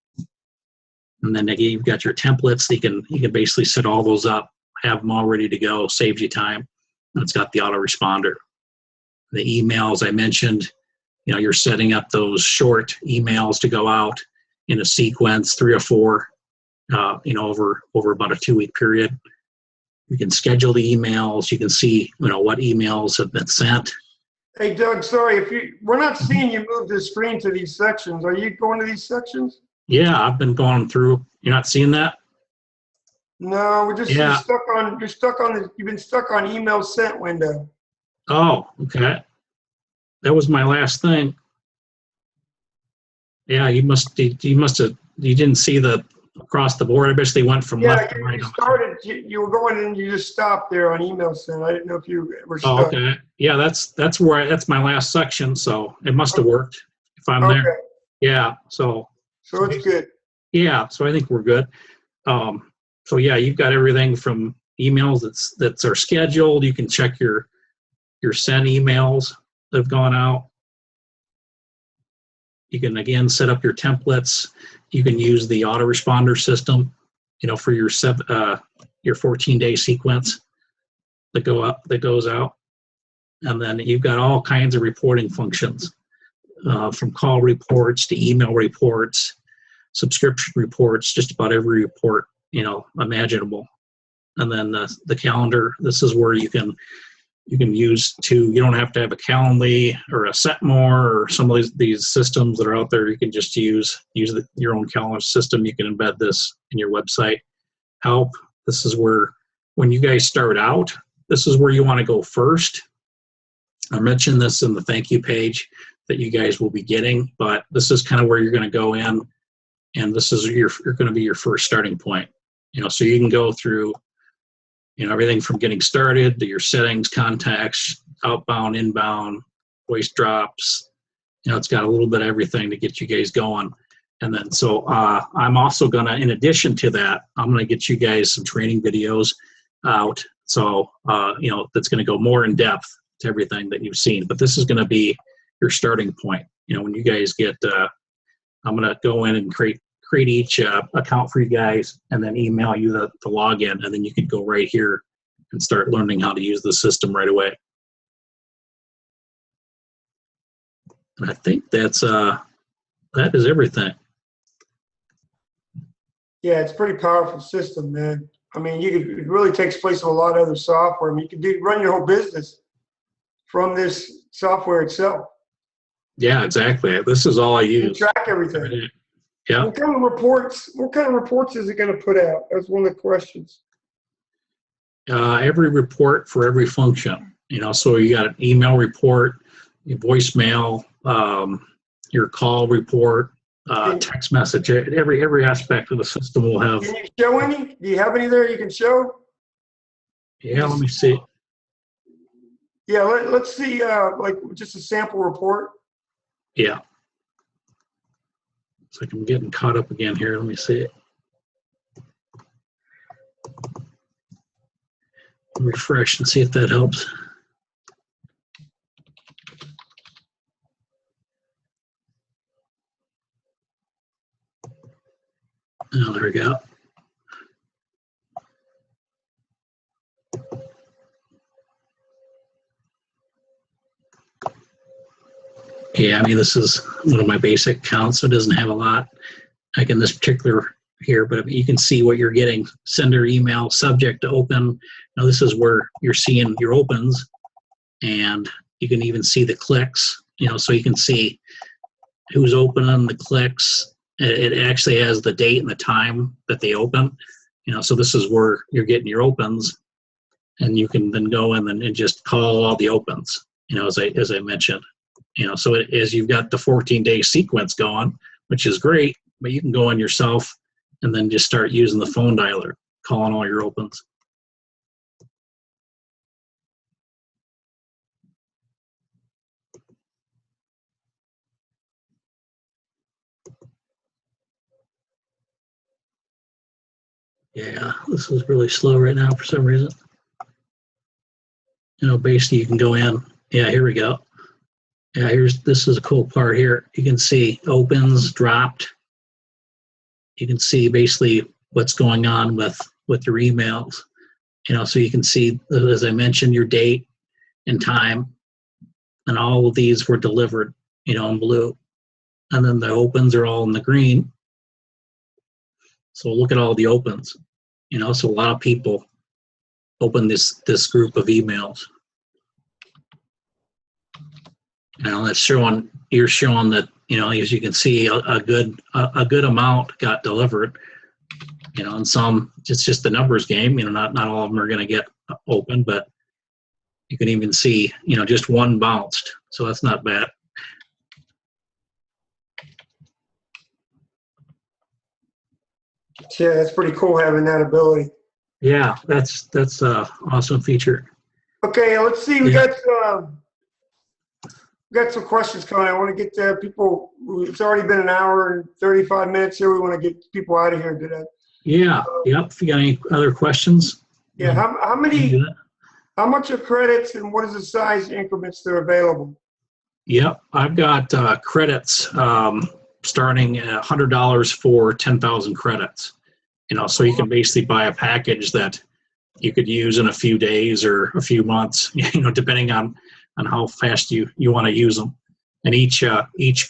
And then again, you've got your templates. You can basically set all those up, have them all ready to go, saves you time. And it's got the autoresponder. The emails I mentioned, you're setting up those short emails to go out in a sequence, 3 or 4, over about a 2-week period. You can schedule the emails. You can see, what emails have been sent. Hey, Doug, sorry, we're not seeing you move the screen to these sections. Are you going to these sections? Yeah, I've been going through. You're not seeing that? No, we're just Yeah. you've been stuck on email sent window. Oh, okay. That was my last thing. Yeah, you didn't see the across the board. I basically went from left to right. You were going and you just stopped there on email sent. I didn't know if you were stuck. Oh, okay. Yeah, that's my last section, so it must have worked if I'm there. Yeah, so it's good. Yeah, so I think we're good. So yeah, you've got everything from emails that are scheduled. You can check your sent emails that have gone out. You can again set up your templates. You can use the autoresponder system, for your 14-day sequence that goes out. And then you've got all kinds of reporting functions, from call reports to email reports, subscription reports, just about every report, imaginable. And then the calendar, this is where you can use you don't have to have a Calendly or a Setmore or some of these systems that are out there. You can just use your own calendar system. You can embed this in your website. Help, this is where, when you guys start out, this is where you want to go first. I mentioned this in the thank you page that you guys will be getting, but this is kind of where you're going to go in, and this is you're going to be your first starting point. So you can go through everything from getting started to your settings, contacts, outbound, inbound, voice drops. It's got a little bit of everything to get you guys going. And then, so I'm also gonna, in addition to that, I'm gonna get you guys some training videos out. So, that's gonna go more in depth to everything that you've seen. But this is gonna be your starting point. When you guys get, I'm gonna go in and create each account for you guys, and then email you the login, and then you can go right here and start learning how to use the system right away. And I think that is everything. Yeah, it's a pretty powerful system, man. I mean, it really takes place of a lot of other software. I mean, you can run your whole business from this software itself. Yeah, exactly. This is all I You use. can track everything. Yeah. What kind of reports is it going to put out? That's one of the questions. Every report for every function. So you got an email report, your voicemail, your call report, text message. Every aspect of the system will have. Can you show any? Do you have any there you can show? Yeah, let me see. Yeah, let's see, like just a sample report. Yeah. It's like I'm getting caught up again here. Let me see it. Refresh and see if that helps. Oh, there we go. Yeah, I mean, this is one of my basic accounts, so it doesn't have a lot, like in this particular here, but you can see what you're getting. Sender email, subject to open. Now this is where you're seeing your opens, and you can even see the clicks, so you can see who's opening, the clicks. It actually has the date and the time that they open, so this is where you're getting your opens, and you can then go in and just call all the opens, as I mentioned. So it is, you've got the 14-day sequence going, which is great, but you can go in yourself and then just start using the phone dialer, calling all your opens. Yeah, this is really slow right now for some reason. Basically you can go in. Yeah, here we go. Yeah, this is a cool part here. You can see opens, dropped. You can see basically what's going on with your emails. So you can see, as I mentioned, your date and time, and all of these were delivered, in blue. And then the opens are all in the green. So look at all the opens. So a lot of people open this group of emails. That's showing, you're showing that, as you can see, a good amount got delivered. And some, it's just the numbers game. Not all of them are going to get open, but you can even see, just one bounced. So that's not bad. Yeah, that's pretty cool having that ability. Yeah, that's a awesome feature. Okay, let's see. We got some questions coming. I want to get to people. It's already been an hour and 35 minutes here. We want to get people out of here today. Yeah. Yep. If you got any other questions. Yeah. How much are credits, and what is the size increments that are available? Yep. I've got credits starting at $100 for 10,000 credits. So you can basically buy a package that you could use in a few days or a few months, depending on how fast you want to use them. And each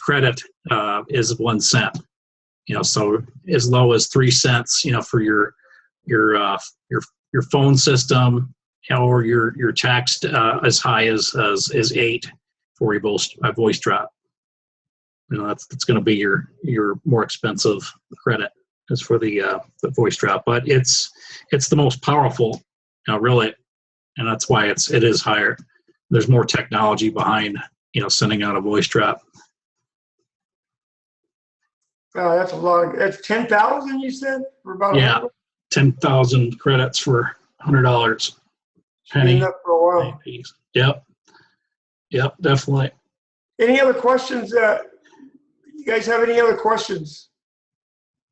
credit is 1 cent. So as low as 3 cents, for your phone system, or your text, as high as 8 for a voice drop. That's going to be your more expensive credit is for the voice drop, but it's the most powerful, really, and that's why it is higher. There's more technology behind, sending out a voice drop. That's a lot. That's 10,000. You said for about 10,000 credits for $100. Penny. Been up for a while. Yep, definitely. Any other questions? You guys have any other questions?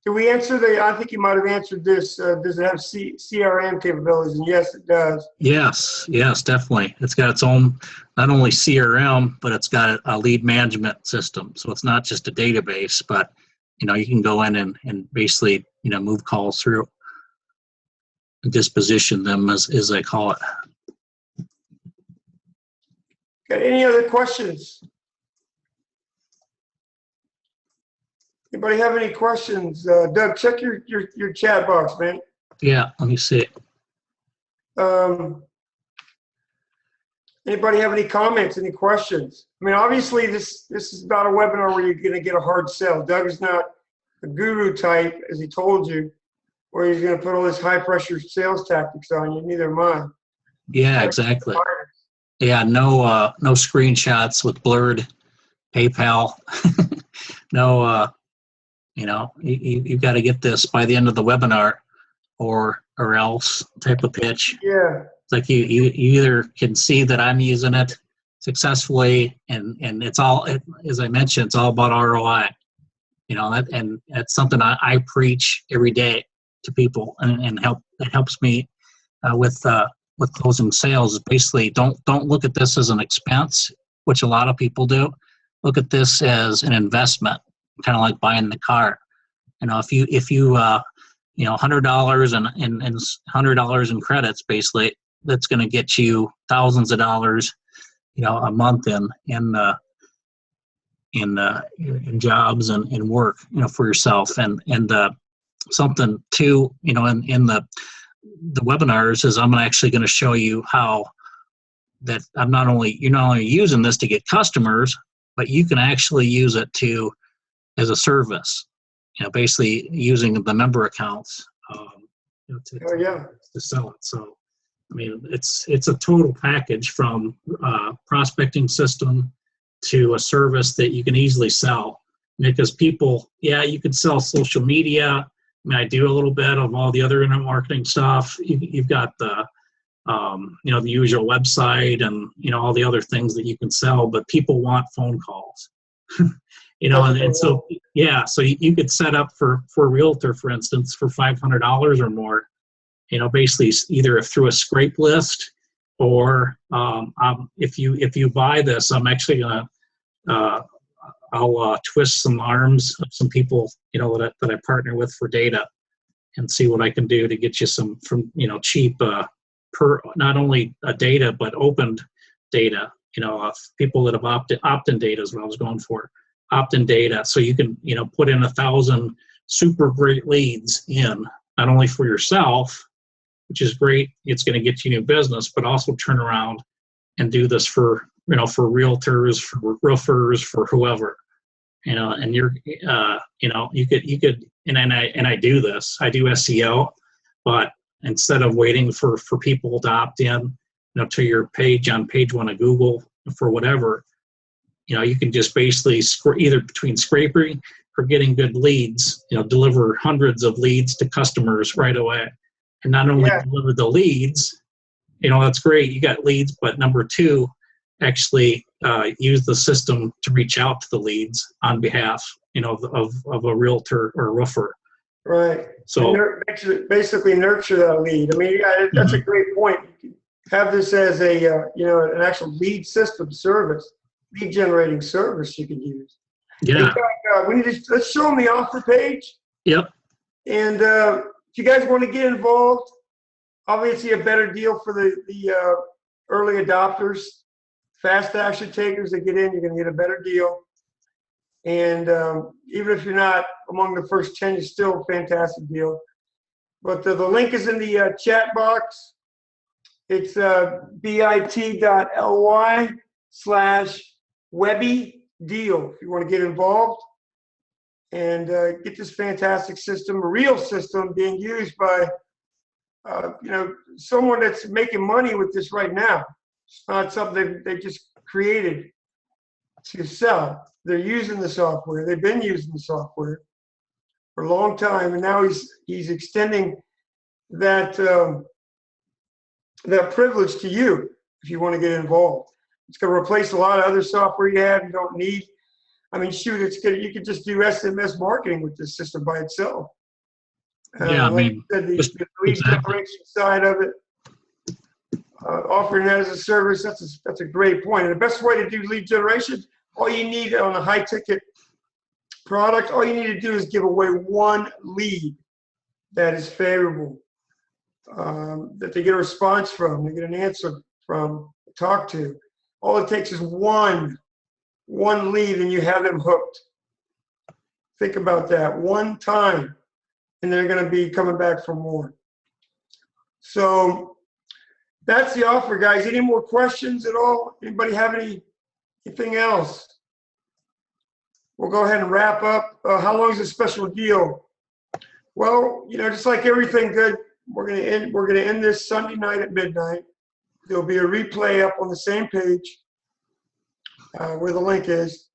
Did we answer I think you might have answered this. Does it have CRM capabilities? And yes, it does. Yes, definitely. It's got its own, not only CRM, but it's got a lead management system. So it's not just a database, but you can go in and basically move calls through and disposition them as they call it. Got any other questions? Anybody have any questions? Doug, check your chat box, man. Yeah, let me see. Anybody have any comments, any questions? I mean, obviously this is not a webinar where you're going to get a hard sell. Doug is not a guru type, as he told you, where he's going to put all this high pressure sales tactics on you. Neither am I. Yeah, exactly. Yeah, no screenshots with blurred PayPal. No, you've got to get this by the end of the webinar, or else type of pitch. Yeah. It's like you either can see that I'm using it successfully, and it's all, as I mentioned, it's all about ROI. And that's something I preach every day to people, and it helps me with closing sales. Basically, don't look at this as an expense, which a lot of people do. Look at this as an investment, kind of like buying the car. If you $100 and $100 in credits, basically, that's going to get you thousands of dollars, a month in jobs and work, for yourself. And something too, in the webinars is I'm actually going to show you how that you're not only using this to get customers, but you can actually use it as a service. Basically using the member accounts to sell it. So, I mean, it's a total package from prospecting system to a service that you can easily sell. Because people, you could sell social media. I mean, I do a little bit of all the other internet marketing stuff. You've got the usual website and all the other things that you can sell, but people want phone calls. And so you could set up for a realtor, for instance, for $500 or more, basically either through a scrape list, or if you buy this, I'm actually gonna I'll twist some arms of some people that I partner with for data, and see what I can do to get you some from cheap not only data but opened data. People that have opt-in data is what I was going for. Opt-in data, so you can put in 1,000 super great leads in, not only for yourself, which is great, it's going to get you new business, but also turn around and do this for for realtors, for roofers, for whoever, and you could and I do this, I do SEO, but instead of waiting for people to opt in to your page on page 1 of Google for whatever, you can just basically either between scraping or getting good leads, deliver hundreds of leads to customers right away. And not only deliver the leads, that's great, you got leads, but number 2, actually use the system to reach out to the leads on behalf, of a realtor or a roofer. Right. So basically nurture that lead. I mean, that's a great point. You can have this as a, an actual lead system service. Lead generating service you can use. Yeah. Let's show them the offer page. Yep. And if you guys want to get involved, obviously a better deal for the early adopters, fast action takers that get in, you're going to get a better deal. And even if you're not among the first 10, it's still a fantastic deal. But the link is in the chat box. It's bit.ly/Webby deal if you want to get involved and get this fantastic system, a real system being used by someone that's making money with this right now. It's not something they just created to sell. They're using the software. They've been using the software for a long time, and now he's extending that that privilege to you if you want to get involved. It's going to replace a lot of other software you have. You don't need I mean, shoot, it's good. You could just do SMS marketing with this system by itself. Yeah, I like mean, I said, the lead exactly. generation side of it, offering that as a service, that's a great point. And the best way to do lead generation, all you need on a high ticket product, all you need to do is give away one lead that is favorable, that they get a response from, they get an answer from, talk to. All it takes is one lead and you have them hooked. Think about that one time, and they're going to be coming back for more. So that's the offer, guys. Any more questions at all? Anybody have anything else? We'll go ahead and wrap up. How long is the special deal? Well, just like everything good, we're gonna end this Sunday night at midnight. There'll be a replay up on the same page where the link is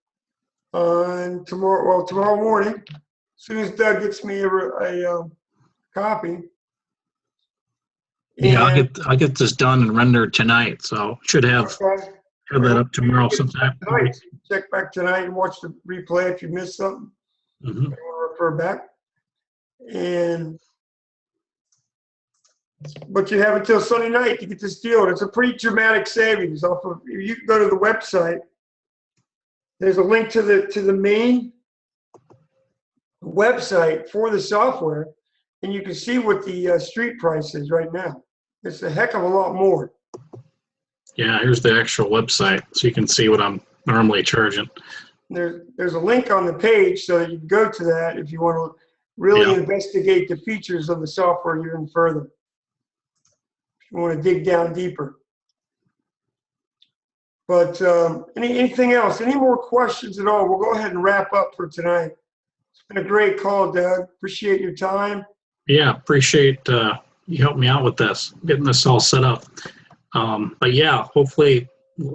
on tomorrow morning. As soon as Doug gets me a copy. Yeah, I'll get this done and rendered tonight, so should have that up tomorrow sometime. Tonight. Check back tonight and watch the replay if you missed something. Mm-hmm. I want to refer back. But you have until Sunday night to get this deal. And it's a pretty dramatic savings. Off of, you can go to the website. There's a link to the main website for the software, and you can see what the street price is right now. It's a heck of a lot more. Yeah, here's the actual website, so you can see what I'm normally charging. There's a link on the page so that you can go to that if you want to really investigate the features of the software even further. If you want to dig down deeper. But anything else? Any more questions at all? We'll go ahead and wrap up for tonight. It's been a great call, Doug. Appreciate your time. Yeah, appreciate you helping me out with this, getting this all set up. But yeah, hopefully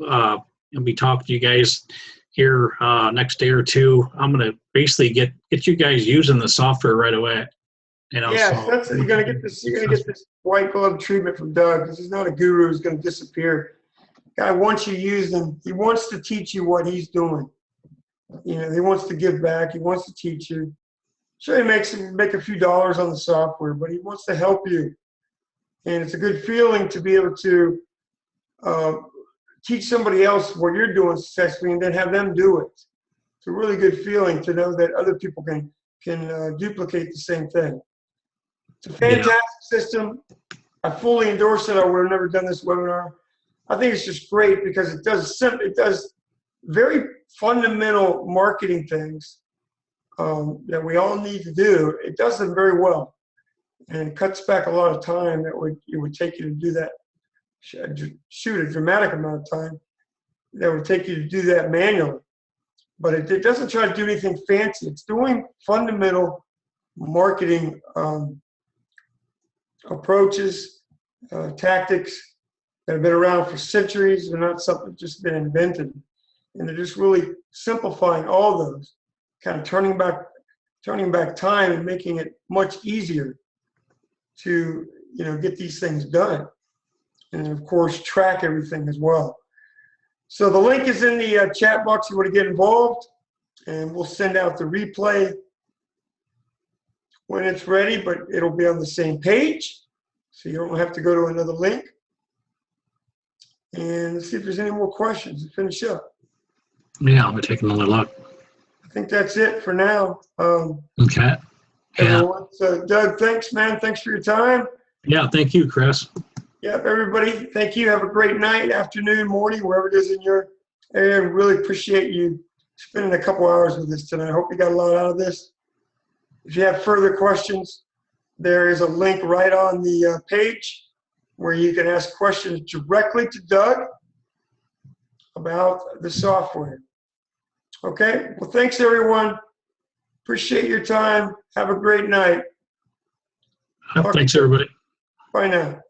I'll be talking to you guys here next day or two. I'm gonna basically get you guys using the software right away. Yeah, so you're gonna get this white glove treatment from Doug. This is not a guru who's gonna disappear. Guy wants you using. He wants to teach you what he's doing. He wants to give back. He wants to teach you. Sure, he make a few dollars on the software, but he wants to help you. And it's a good feeling to be able to teach somebody else what you're doing successfully and then have them do it. It's a really good feeling to know that other people can duplicate the same thing. It's a fantastic system. I fully endorse it. I would have never done this webinar. I think it's just great because it does very fundamental marketing things that we all need to do. It does them very well, and it cuts back a lot of time that it would take you to do that. Shoot, a dramatic amount of time that would take you to do that manually. But it doesn't try to do anything fancy. It's doing fundamental marketing approaches, tactics that have been around for centuries. They're not something that's just been invented. And they're just really simplifying all those, kind of turning back time and making it much easier to get these things done. And of course, track everything as well. So the link is in the chat box if you want to get involved, and we'll send out the replay when it's ready, but it'll be on the same page, so you don't have to go to another link. And let's see if there's any more questions to finish up. Yeah, I'll be taking another look. I think that's it for now. Okay. Yeah. So Doug, thanks, man. Thanks for your time. Yeah, thank you, Chris. Yep, everybody, thank you. Have a great night, afternoon, morning, wherever it is in your area. Really appreciate you spending a couple hours with us tonight. I hope you got a lot out of this. If you have further questions, there is a link right on the page where you can ask questions directly to Doug about the software. Okay, well, thanks, everyone. Appreciate your time. Have a great night. Thanks, everybody. Bye now.